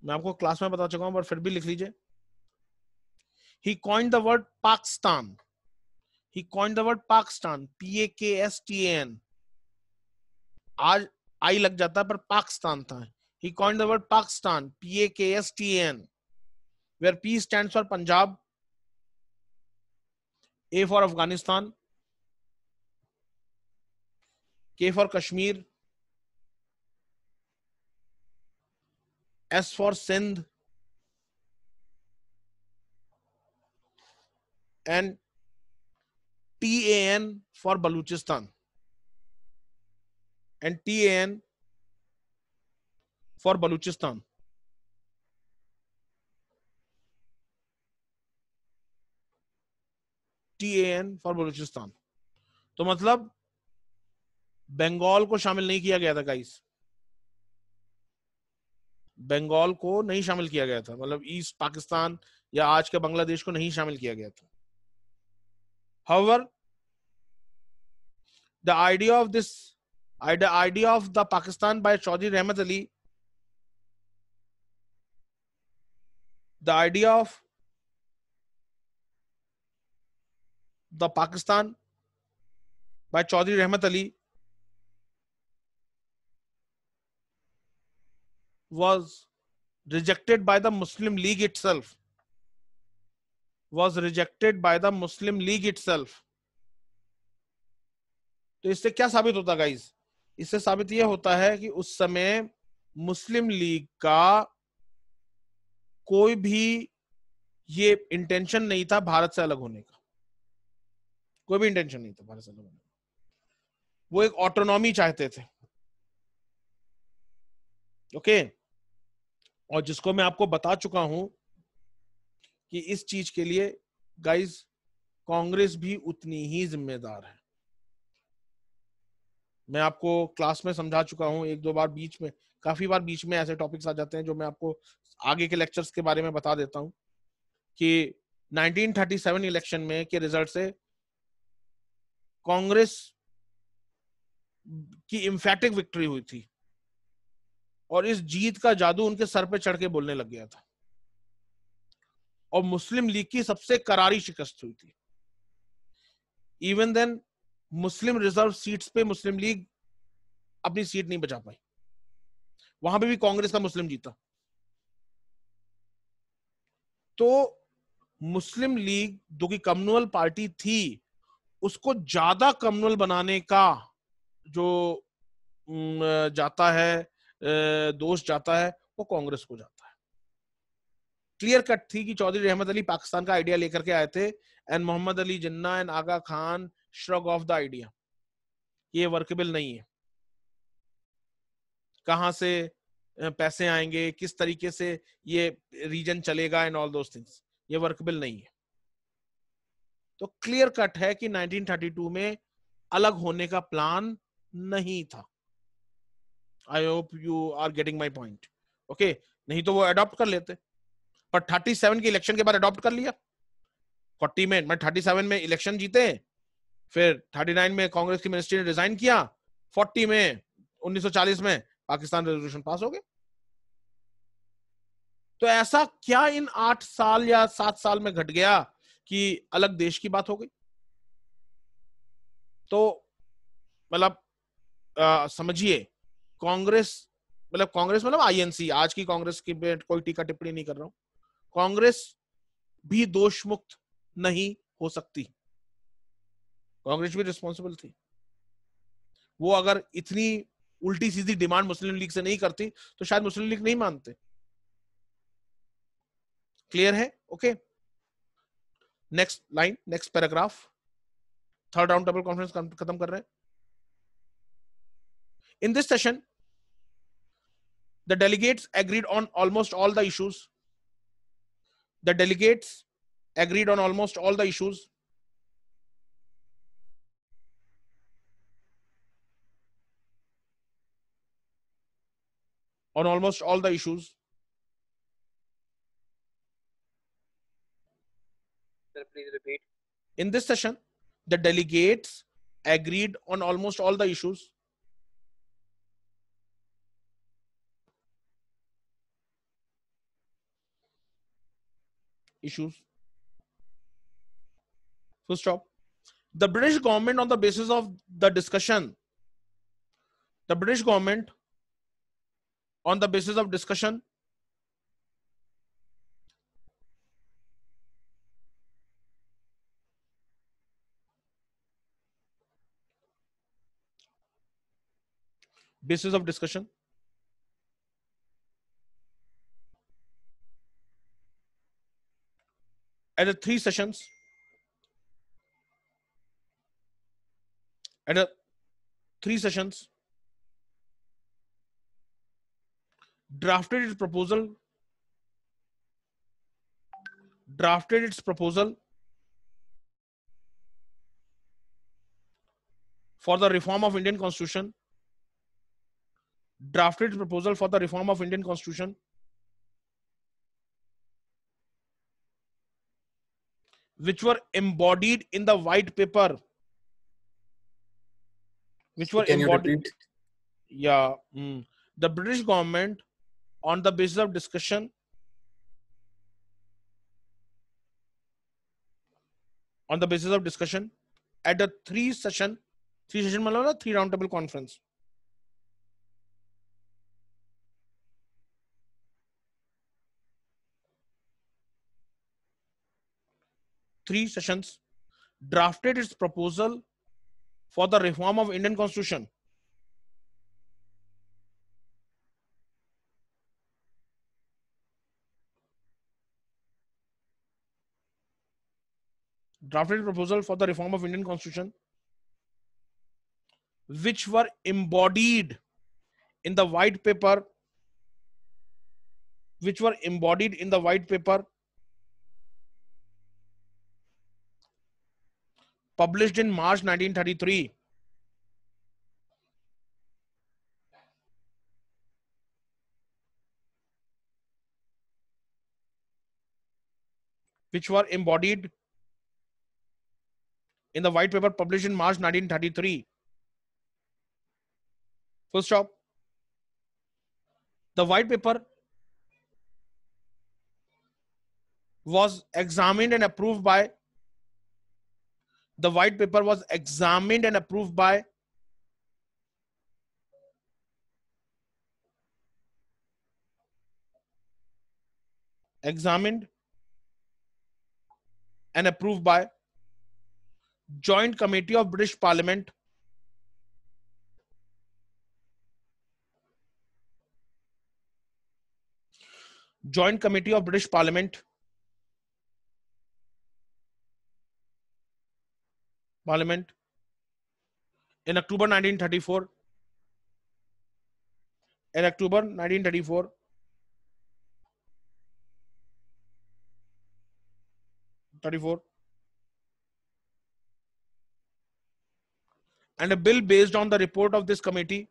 मैं आपको class में बता चुका हूं, पर फिर भी लिख लीजिए. He coined the word Pakistan. He coined the word Pakistan. Pakistan. आज आई लग जाता है, पर पाकिस्तान था. He coined the word Pakistan. Pakistan. Where P stands for Punjab, A for Afghanistan, K for Kashmir, S for Sindh, and TAN for Baluchistan. And TAN for Baluchistan. TAN for Baluchistan. तो मतलब बंगाल को शामिल नहीं किया गया था guys. Bengal को नहीं शामिल किया गया था, मतलब ईस्ट पाकिस्तान या आज के बांग्लादेश को नहीं शामिल किया गया था. However, the idea of the Pakistan by Chaudhry Rahmat Ali, the idea of the Pakistan by Chaudhry Rahmat Ali was rejected by the Muslim League itself. तो इससे क्या साबित होता गाइस? इससे साबित यह होता है कि उस समय मुस्लिम लीग का कोई भी ये इंटेंशन नहीं था भारत से अलग होने का. कोई भी इंटेंशन नहीं था भारत से अलग होने का. वो एक ऑटोनॉमी चाहते थे. ओके. और जिसको मैं आपको बता चुका हूं कि इस चीज के लिए गाइस कांग्रेस भी उतनी ही जिम्मेदार है. मैं आपको क्लास में समझा चुका हूं एक दो बार, बीच में काफी बार बीच में ऐसे टॉपिक्स आ जाते हैं जो मैं आपको आगे के लेक्चर्स के बारे में बता देता हूं कि 1937 इलेक्शन में के रिजल्ट से कांग्रेस की इम्फैटिक विक्ट्री हुई थी और इस जीत का जादू उनके सर पे चढ़ के बोलने लग गया था और मुस्लिम लीग की सबसे करारी शिकस्त हुई थी. इवन देन मुस्लिम रिजर्व सीट्स पे मुस्लिम लीग अपनी सीट नहीं बचा पाई. वहां पे भी कांग्रेस का मुस्लिम जीता. तो मुस्लिम लीग जो कि कम्युनल पार्टी थी, उसको ज्यादा कम्युनल बनाने का जो जाता है, दोष जाता है, वो कांग्रेस को जाता है. क्लियर कट थी कि चौधरी रहमत अली पाकिस्तान का आइडिया लेकर के आए थे and Mohammad Ali Jinnah and Aga Khan shrug off the idea. ये वर्केबल नहीं है. कहां से पैसे आएंगे, किस तरीके से ये रीजन चलेगा एंड ऑल दोस थिंग्स, ये वर्केबल नहीं है. तो क्लियर कट है कि 1932 में अलग होने का प्लान नहीं था. I hope you are getting my point. Okay. नहीं तो वो अडॉप्ट कर लेते, पर 37 के इलेक्शन के बाद अडॉप्ट कर लिया. 40 में 37 में इलेक्शन जीते, फिर 39 में कांग्रेस की मिनिस्ट्री ने रिजाइन किया, 40 में 1940 में पाकिस्तान रेजोल्यूशन पास हो गए. तो ऐसा क्या इन 8 साल या 7 साल में घट गया कि अलग देश की बात हो गई? तो मतलब समझिए, कांग्रेस मतलब आईएनसी, आज की कांग्रेस की कोई टीका टिप्पणी नहीं कर रहा हूं. कांग्रेस भी दोष मुक्त नहीं हो सकती. कांग्रेस भी रिस्पॉन्सिबल थी. वो अगर इतनी उल्टी सीधी डिमांड मुस्लिम लीग से नहीं करती तो शायद मुस्लिम लीग नहीं मानते. क्लियर है? Okay. Next line, next paragraph. Third round table conference खत्म कर रहे हैं. In this session the delegates agreed on almost all the issues. The delegates agreed on almost all the issues. On almost all the issues. please repeat. In this session, the delegates agreed on almost all the issues. Full stop. The British government, on the basis of the discussion, the British government, on the basis of discussion, basis of discussion, at the three sessions, drafted its proposal for the reform of Indian Constitution, which were embodied in the white paper, Can you repeat? Yeah. The British government, on the basis of discussion, at the three session मतलब ना three round table conference, three sessions, drafted its proposal for the reform of Indian Constitution, which were embodied in the white paper, published in March 1933. Which were embodied in the white paper published in March 1933. Full stop. The white paper was examined and approved by Joint Committee of British Parliament, in October 1934. And a bill based on the report of this committee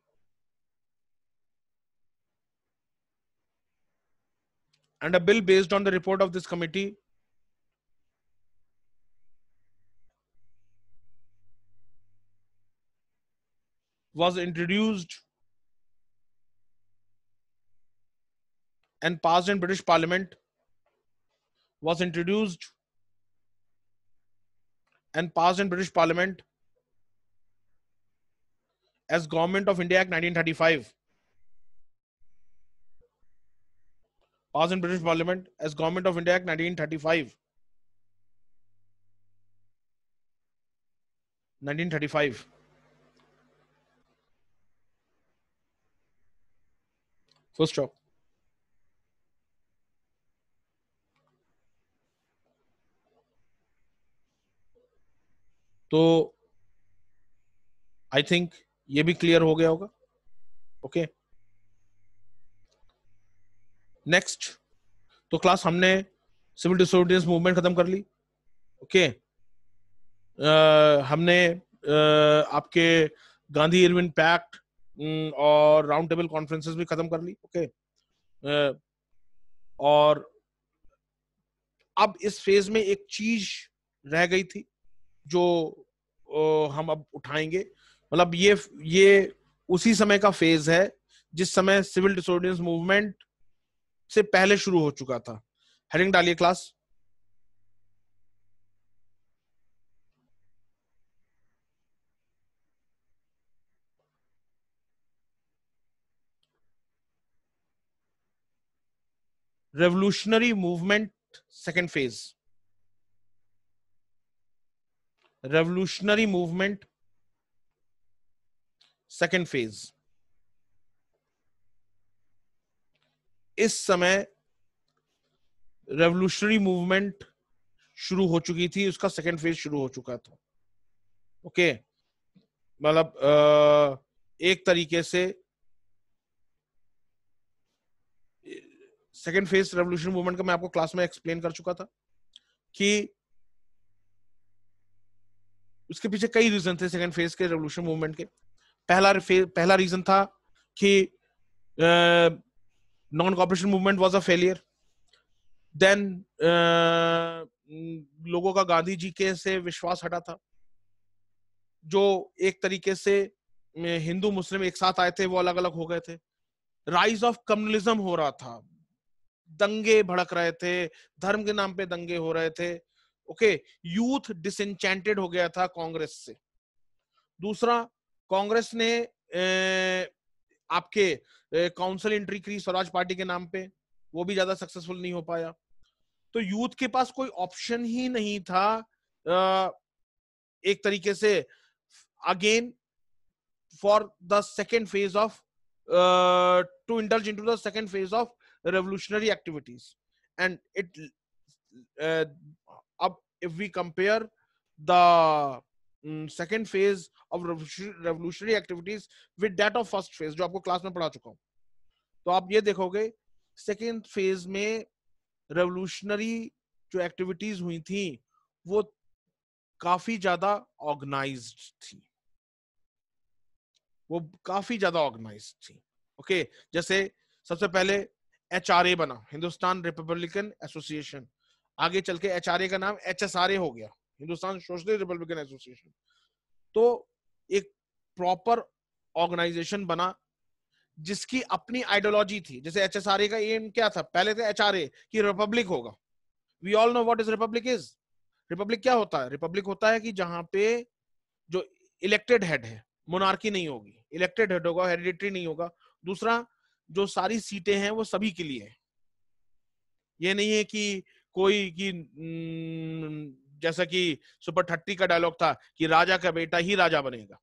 was introduced and passed in British Parliament, as Government of India Act 1935. Passed in British Parliament as Government of India Act 1935. 1935. Full stop. तो I think ये भी clear हो गया होगा. Okay. Next. तो class हमने civil disobedience movement खत्म कर ली. ओके. हमने आपके गांधी इरविन पैक्ट और राउंड टेबल कॉन्फ्रेंसेस भी खत्म कर ली. ओके. और अब इस फेज में एक चीज रह गई थी जो हम अब उठाएंगे। मतलब ये उसी समय का फेज है जिस समय सिविल डिसोबीडियंस मूवमेंट से पहले शुरू हो चुका था। हेडिंग डालिए class. Revolutionary movement second phase. Revolutionary movement second phase. इस समय रेवोल्यूशनरी मूवमेंट शुरू हो चुकी थी, उसका सेकेंड फेज शुरू हो चुका था। ओके, मतलब एक तरीके से सेकेंड फेज रेवोल्यूशन मूवमेंट का मैं आपको क्लास में एक्सप्लेन कर चुका था कि उसके पीछे कई रीजन थे सेकेंड फेज के रेवोल्यूशन मूवमेंट के। पहला रीजन था कि non cooperation movement was a failure. Then लोगों का गांधी जी के से विश्वास हटा था, जो एक तरीके से हिंदू मुस्लिम एक साथ आए थे वो अलग अलग हो गए थे। राइज ऑफ कम्युनलिज्म हो रहा था, दंगे भड़क रहे थे, धर्म के नाम पे दंगे हो रहे थे। ओके, यूथ डिसएंचेंटेड हो गया था कांग्रेस से। दूसरा, कांग्रेस ने आपके काउंसिल एंट्री करी स्वराज पार्टी के नाम पे, वो भी ज्यादा सक्सेसफुल नहीं हो पाया। तो यूथ के पास कोई ऑप्शन ही नहीं था एक तरीके से again for the second phase of to indulge into the second phase of revolutionary activities. And it if we compare the second phase of revolutionary activities with that of first phase, जो आपको class में पढ़ा चुका हूं, तो आप ये देखोगे सेकेंड फेज में रेवोल्यूशनरी जो एक्टिविटीज हुई थी वो काफी ज्यादा ऑर्गेनाइज्ड थी, वो काफी ज्यादा ऑर्गेनाइज्ड थी। ओके, जैसे सबसे पहले HRA बना, हिंदुस्तान रिपब्लिकन एसोसिएशन। आगे चल के HRA का नाम HSRA हो गया, हिंदुस्तान सोशलिस्ट रिपब्लिकन एसोसिएशन। तो एक प्रॉपर ऑर्गेनाइजेशन बना जिसकी अपनी आइडियोलॉजी थी। जैसे HSRA का एम क्या था, पहले था HRA कि रिपब्लिक होगा। We all know what is republic is. Republic क्या होता है? रिपब्लिक होता है कि जहां पे जो इलेक्टेड हेड है, मोनार्की नहीं होगी, इलेक्टेड हेड होगा, हेरिडिटरी नहीं होगा। दूसरा, जो सारी सीटें हैं वो सभी के लिए है। ये नहीं है कि कोई की जैसा कि सुपर 30 का डायलॉग था कि राजा का बेटा ही राजा बनेगा,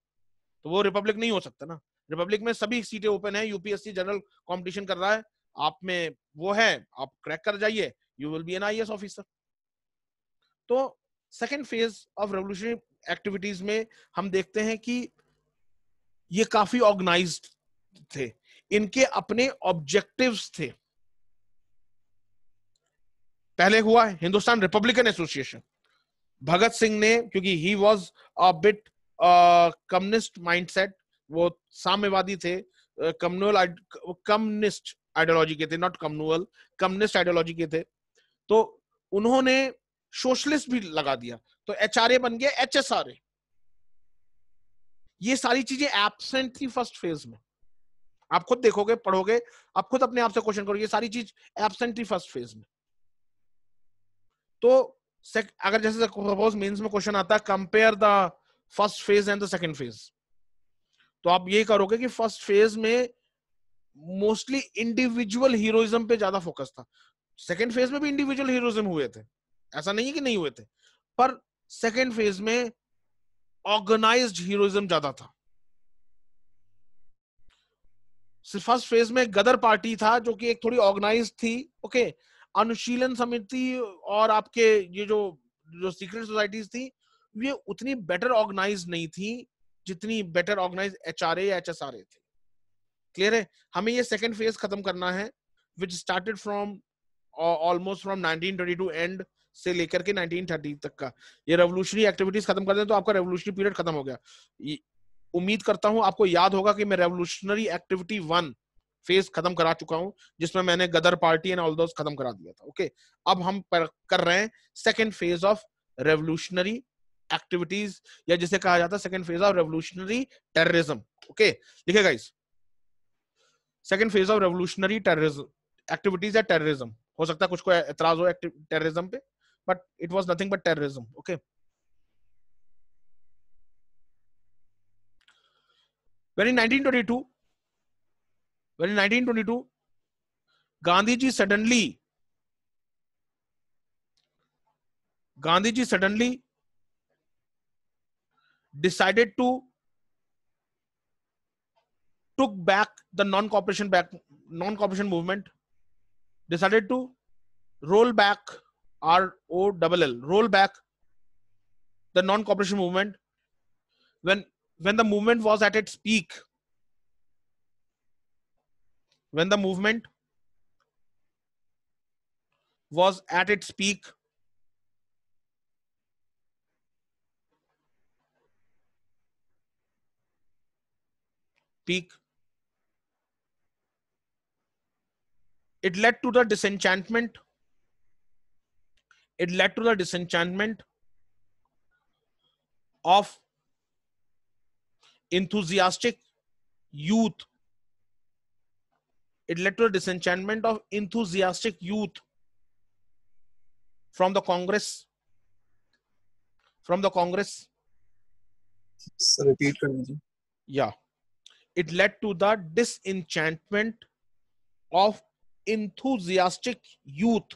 तो वो रिपब्लिक नहीं हो सकता ना। रिपब्लिक में सभी सीटें ओपन है, यूपीएससी जनरल कंपटीशन कर रहा है, आप में वो है, आप क्रैक कर जाइए, you will be an IAS officer. तो second phase of revolutionary activities में हम देखते हैं कि ये काफी ऑर्गेनाइज्ड थे, इनके अपने ऑब्जेक्टिव्स थे। पहले हुआ हिंदुस्तान रिपब्लिकन एसोसिएशन। भगत सिंह ने, क्योंकि he was a bit communist mindset, वो साम्यवादी थे, कम्युनिस्ट आइडियोलॉजी के थे, नॉट कम्युनल, कम्युनिस्ट आइडियोलॉजी के थे। तो उन्होंने सोशलिस्ट भी लगा दिया, तो HRA बन गया HSRA। ये सारी चीजें एब्सेंट थी फर्स्ट फेज में। आप खुद देखोगे, पढ़ोगे, आप खुद अपने आप से क्वेश्चन करोगे, ये सारी चीज एब्सेंट थी फर्स्ट फेज में। तो अगर जैसे सपोज मेंस में क्वेश्चन आता है compare the first phase and the second phase, तो आप ये करोगे कि फर्स्ट फेज में मोस्टली इंडिविजुअल हीरोइज्म पे ज्यादा फोकस था। सेकंड फेज में भी इंडिविजुअल हीरोइज्म हुए थे, ऐसा नहीं है कि नहीं हुए थे, पर सेकंड फेज में ऑर्गेनाइज्ड हीरोइज्म ज्यादा था। फर्स्ट फेज में गदर पार्टी था जो कि एक थोड़ी ऑर्गेनाइज्ड थी। ओके, अनुशीलन समिति और आपके ये जो सीक्रेट सोसाइटीज थी, ये उतनी बेटर ऑर्गेनाइज्ड नहीं थी जितनी बेटर ऑर्गेनाइज्ड HRA या HSRA थे। क्लियर है? हमें ये सेकंड फेज खत्म करना है, which started from almost from 1922 and से लेकर के 1930 तक का। ये रेवोल्यूशनरी एक्टिविटीज खत्म कर दें तो आपका रेवोल्यूशनरी पीरियड खत्म हो गया। उम्मीद करता हूं आपको याद होगा कि मैं रेवोल्यूशनरी एक्टिविटी 1 फेज खत्म करा चुका हूं, जिसमें मैंने गदर पार्टी एंड ऑल दोस खत्म करा दिया था। ओके, अब हम कर रहे हैं second phase of revolutionary activities, या जिसे कहा जाता है second phase of revolutionary terrorism. Okay, लिखे guys, second phase of revolutionary terrorism activities या टेररिज्म। हो सकता है कुछ को एतराज हो टेररिज्म पे, but it was nothing but terrorism. Okay, when in 1922 Gandhiji suddenly decided to took back the non-cooperation movement, decided to roll back roll back the non-cooperation movement when the movement was at its peak. When the movement was at its peak, it led to the disenchantment of enthusiastic youth. It led to a disenchantment of enthusiastic youth from the Congress. Sir, repeat कर दीजिए. Yeah, it led to the disenchantment of enthusiastic youth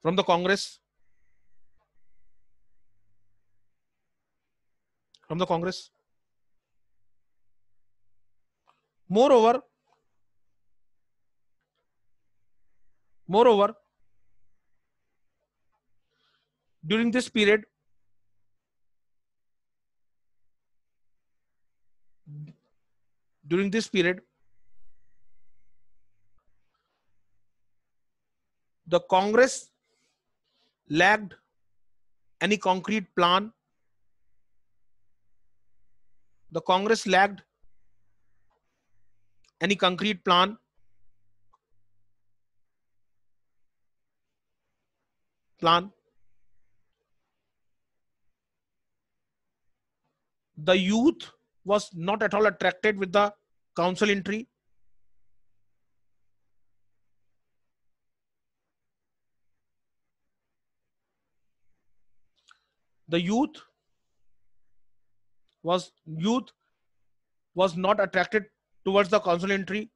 from the Congress. Moreover, during this period, the Congress lacked any concrete plan. The youth was not at all attracted with the council entry. The youth was not attracted towards the council entry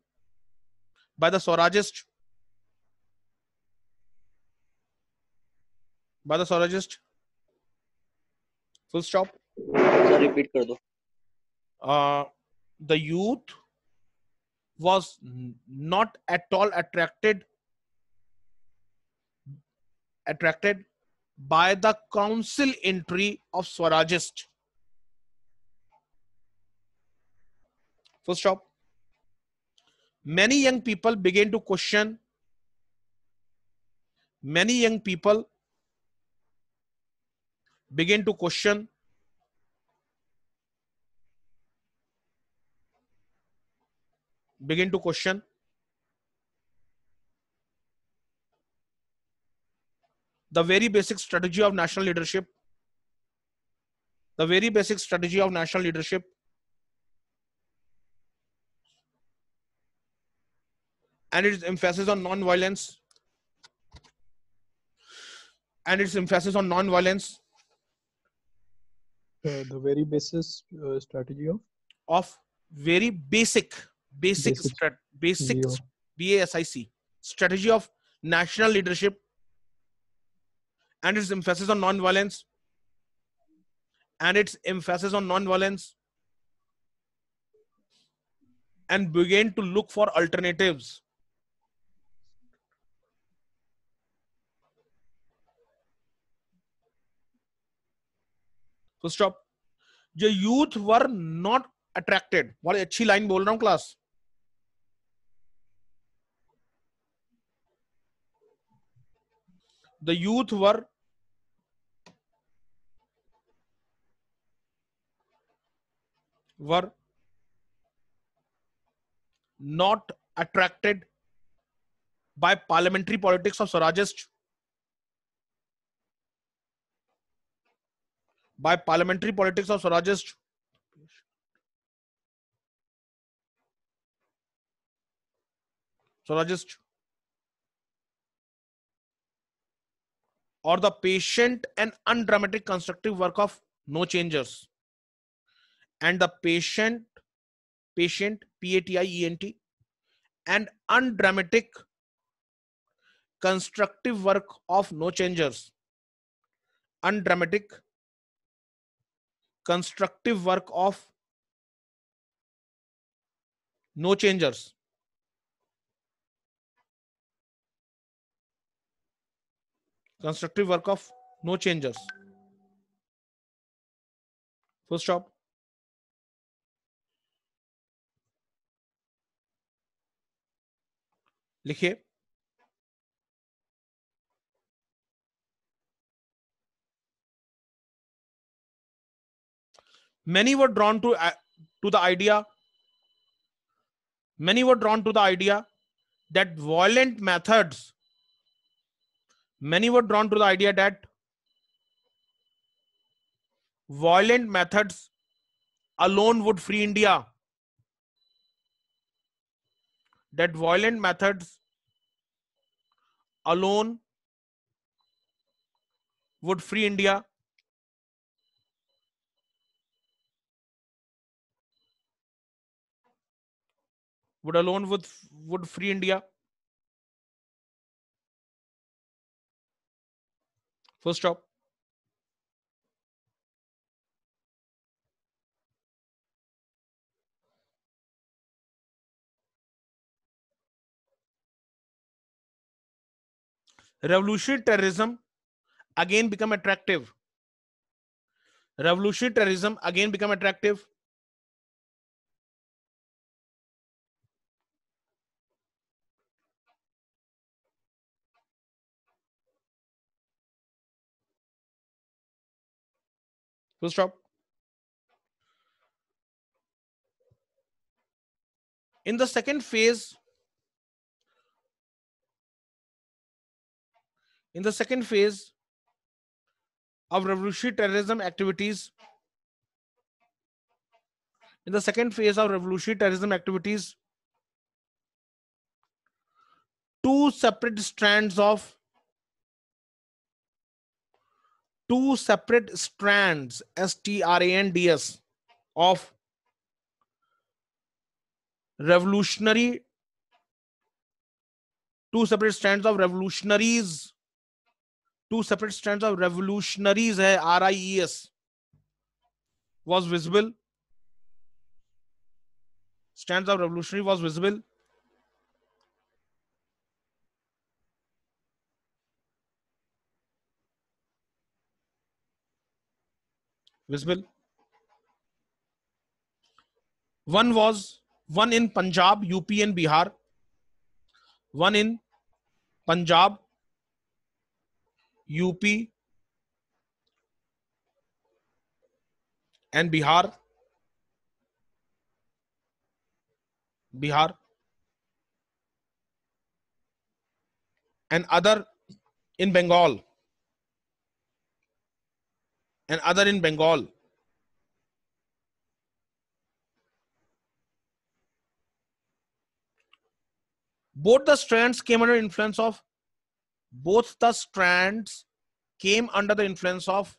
by the Swarajist. Full stop. Sir repeat कर दो. The youth was not at all attracted by the council entry of Swarajist. Full stop. Many young people began to question the very basic strategy of national leadership. And its emphasis on non-violence. The very basis strategy of very basic Basic. BASIC strategy of national leadership, and its emphasis on non-violence, and began to look for alternatives. So stop. The youth were not attracted. बड़ी अच्छी line बोल रहा हूं class. The youth were not attracted by parliamentary politics of Swarajist. by parliamentary politics of Swarajist or the patient and undramatic constructive work of No Changers and the patient PATIENT and undramatic constructive work of No Changers, undramatic constructive work of No Changers, constructive work of No Changers, full stop. लिखिए many were drawn to the idea that violent methods alone would free India, that violent methods alone would free India, would free India. Full stop. Revolutionary terrorism again become attractive. Revolutionary terrorism again become attractive. Full stop. In the second phase of revolutionary terrorism activities, two separate strands strands of revolutionary two separate strands of revolutionaries है RIES was visible. Strands of revolutionary was visible. One in Punjab, UP and Bihar. One in Punjab, UP and Bihar. And other in Bengal. Both the strands came under influence of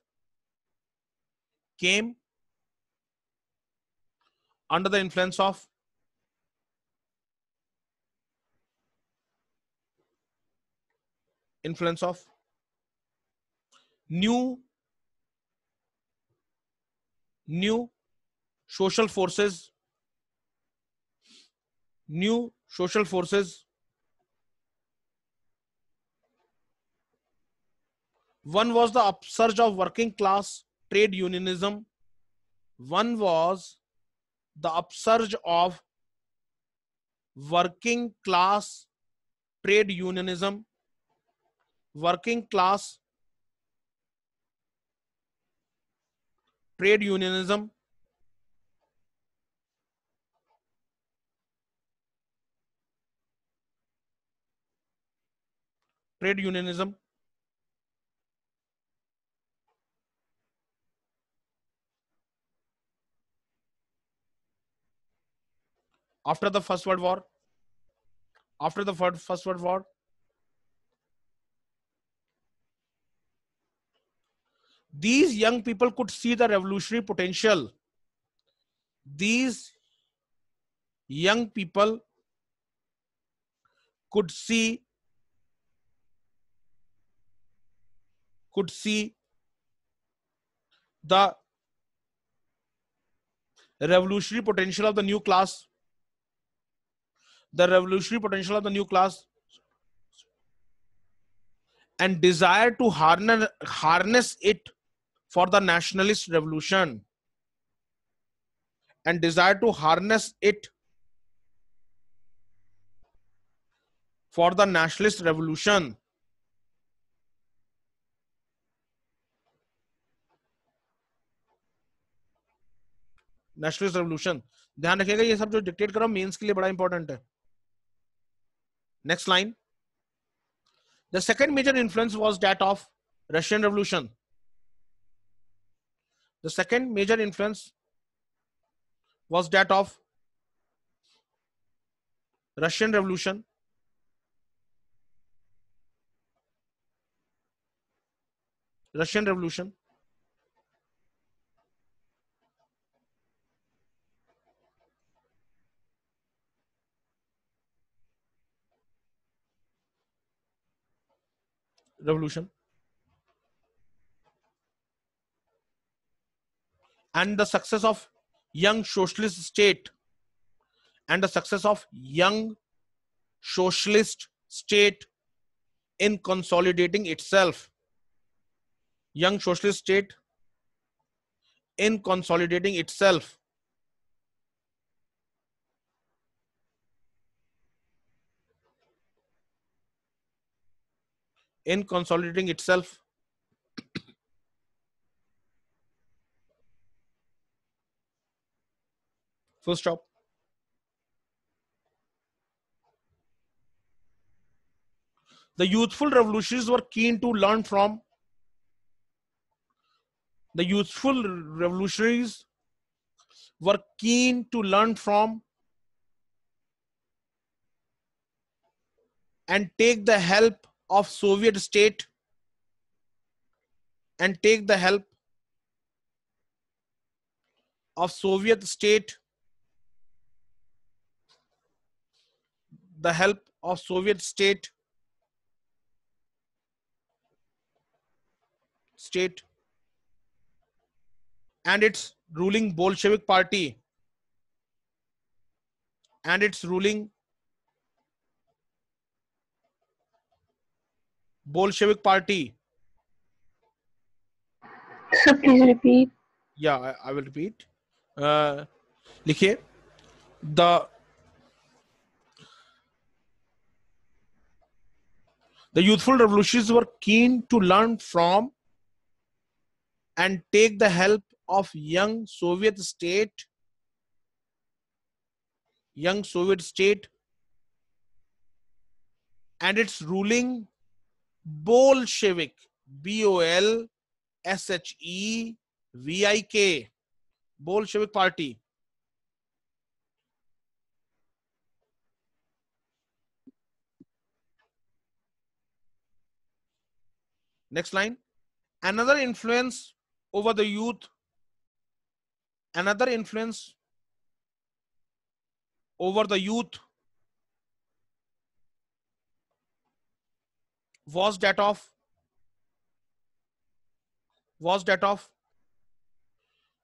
new social forces. One was the upsurge of working class trade unionism. One was the upsurge of working class trade unionism. after the First World War. After the First World War, these young people could see the revolutionary potential. These young people could see the revolutionary potential of the new class. The revolutionary potential of the new class, and desire to harness it for the nationalist revolution. And desire to harness it for the nationalist revolution. Nationalist revolution. ध्यान रखिएगा ये सब जो dictate कर रहा हूं mains के लिए बड़ा इंपॉर्टेंट है. Next line. The second major influence was that of Russian Revolution. The second major influence was that of Russian Revolution. Russian Revolution. Revolution. And the success of young socialist state. And the success of young socialist state in consolidating itself. Young socialist state in consolidating itself. In consolidating itself. Full stop. The youthful revolutionaries were keen to learn from. The youthful revolutionaries were keen to learn from and take the help of Soviet state. And take the help of Soviet state. The help of Soviet state. And its ruling Bolshevik party. And its ruling Bolshevik party. Sir, please repeat. Yeah, I will repeat. लिखिए the youthful revolutionaries were keen to learn from and take the help of young Soviet state and its ruling Bolshevik, BOLSHEVIK, Bolshevik party. Next line. Another influence over the youth. Another influence over the youth was that of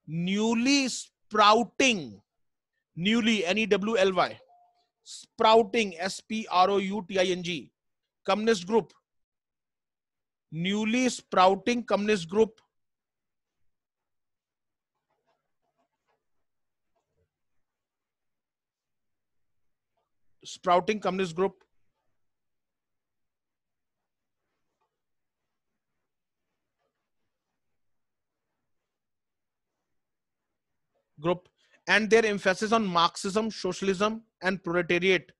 newly sprouting, newly, NEWLY, sprouting, SPROUTING, communist group. Newly sprouting communist group. Sprouting communist group. And their emphasis on Marxism, socialism, and proletariat.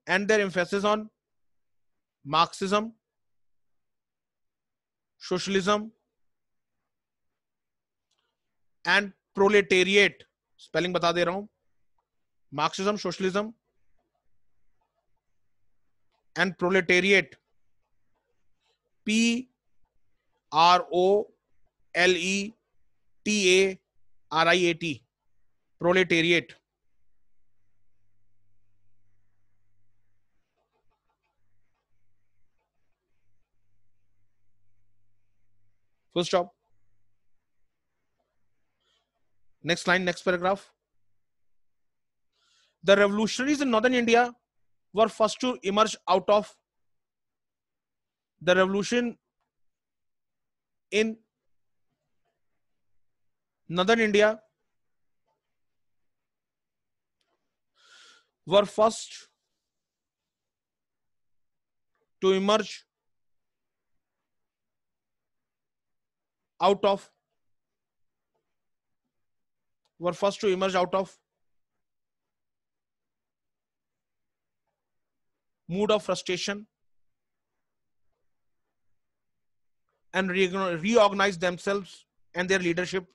And their emphasis on Marxism, socialism, and proletariat. Spelling बता दे रहा हूं. Marxism, socialism, and proletariat. PROLETARIAT. Proletariat. Full stop. Next line, next paragraph. The revolutionaries in northern India were first to emerge out of the revolution in northern India were first to emerge out of mood of frustration and reorganize themselves and their leadership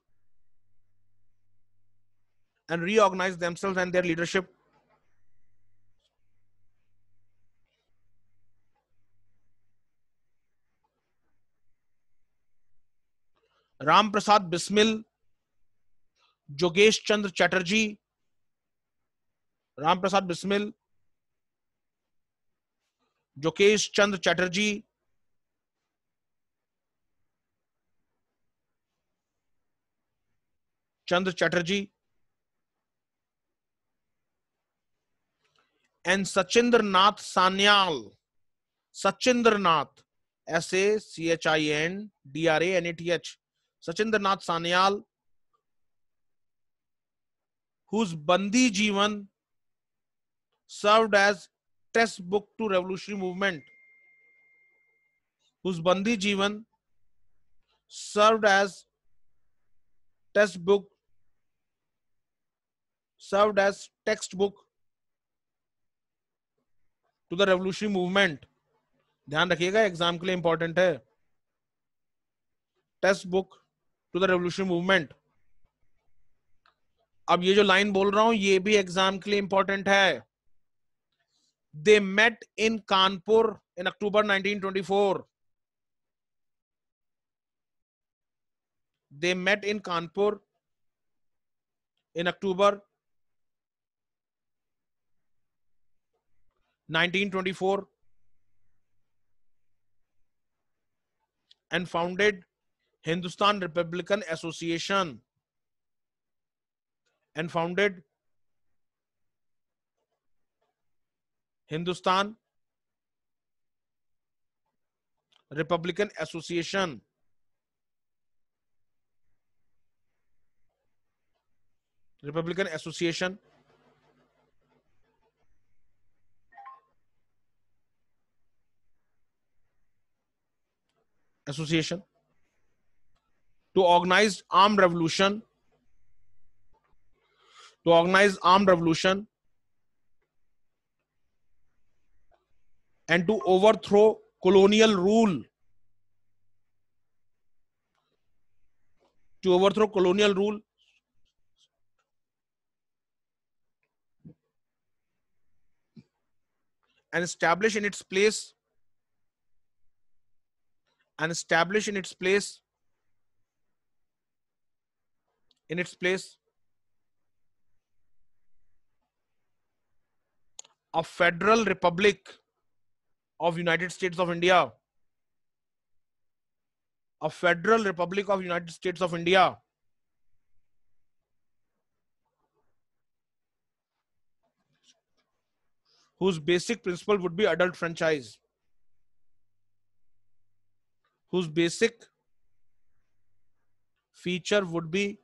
Ram Prasad Bismil, Jogesh Chandra Chatterjee, Jogesh Chandra Chatterjee, and Sachindra Nath Sanyal, Sachindra Nath, SACHINDRANATH, Sachindra Nath Sanyal, whose Bandi Jeevan served as textbook to revolutionary movement, whose Bandi Jeevan served as textbook to the revolutionary movement. ध्यान रखिएगा, exam के लिए important है. Textbook to the revolutionary movement. अब ये जो line बोल रहा हूं ये भी एग्जाम के लिए इंपॉर्टेंट है. They met in Kanpur in October 1924. They met in Kanpur in October 1924 and founded Hindustan Republican Association Hindustan Republican Association. To organize armed revolution and to overthrow colonial rule. And establish in its place a federal republic of United States of India. Whose basic principle would be adult franchise. Whose basic feature would be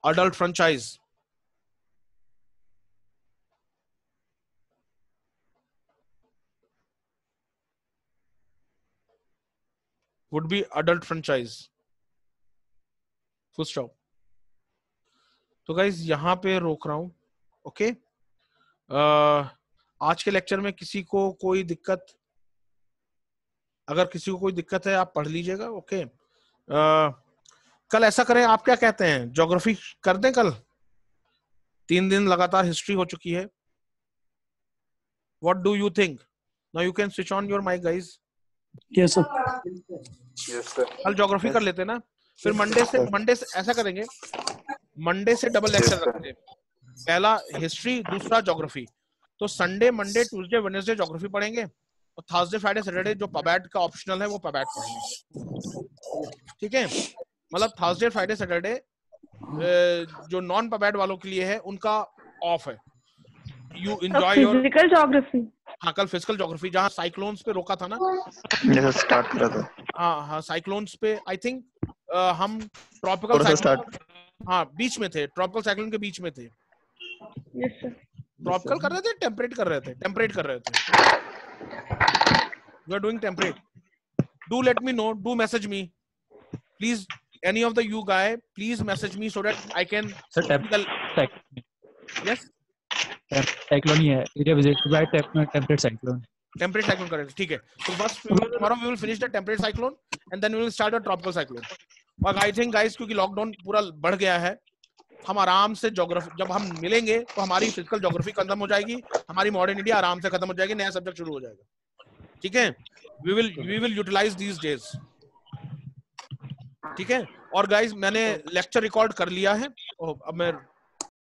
adult franchise. Full stop. तो guys यहां पे रोक रहा हूं. Okay. आज के lecture में किसी को कोई दिक्कत, अगर किसी को कोई दिक्कत है आप पढ़ लीजिएगा. ओके. कल ऐसा करें, आप क्या कहते हैं, ज्योग्राफी कर दें कल? 3 दिन लगातार हिस्ट्री हो चुकी है. What do you think? Now you can switch on your mic, guys. Yes, sir. कल ज्योग्राफी कर लेते हैं ना, फिर मंडे से ऐसा करेंगे, मंडे से डबल लेक्चर रखते हैं. पहला हिस्ट्री, दूसरा ज्योग्राफी. तो Sunday, Monday, Tuesday, Wednesday geography पढ़ेंगे और थर्सडे, फ्राइडे, सैटरडे जो पबैट का ऑप्शनल है वो पबैट पढ़ेंगे. ठीक है, मतलब थर्सडे, फ्राइडे, सैटरडे जो नॉन पबैट वालों के लिए है उनका ऑफ है. You enjoy your physical geography. हाँ, कल फिजिकल ज्योग्राफी, जहाँ साइक्लोन्स पे रोका था ना. स्टार्ट करा था. हाँ, साइक्लोन्स पे आई थिंक हम ट्रॉपिकल साइक्लोन, हाँ बीच में थे, ट्रॉपिकल साइक्लोन के बीच में थे. Yes sir. ट्रॉपिकल कर रहे थे, टेम्परेट कर रहे थे, we are doing temperate. Do let me know, do message me please, any of the you guy, please message me so that I can. Sir, yes, cyclone ही है, area visited by temperate cyclone. Temperate cyclone correct. ठीक है, so first tomorrow we will finish the temperate cyclone and then we will start a tropical cyclone. और I think guys, क्योंकि lockdown पूरा बढ़ गया है, हम आराम से ज्योग्राफी, जब हम मिलेंगे तो हमारी फिजिकल ज्योग्राफी खत्म हो जाएगी, हमारी मॉडर्न इंडिया आराम से खत्म हो जाएगी, नया सब्जेक्ट शुरू हो जाएगा. ठीक है, we will utilize these days. ठीक है. और गाइस मैंने लेक्चर रिकॉर्ड कर लिया है, अब मैं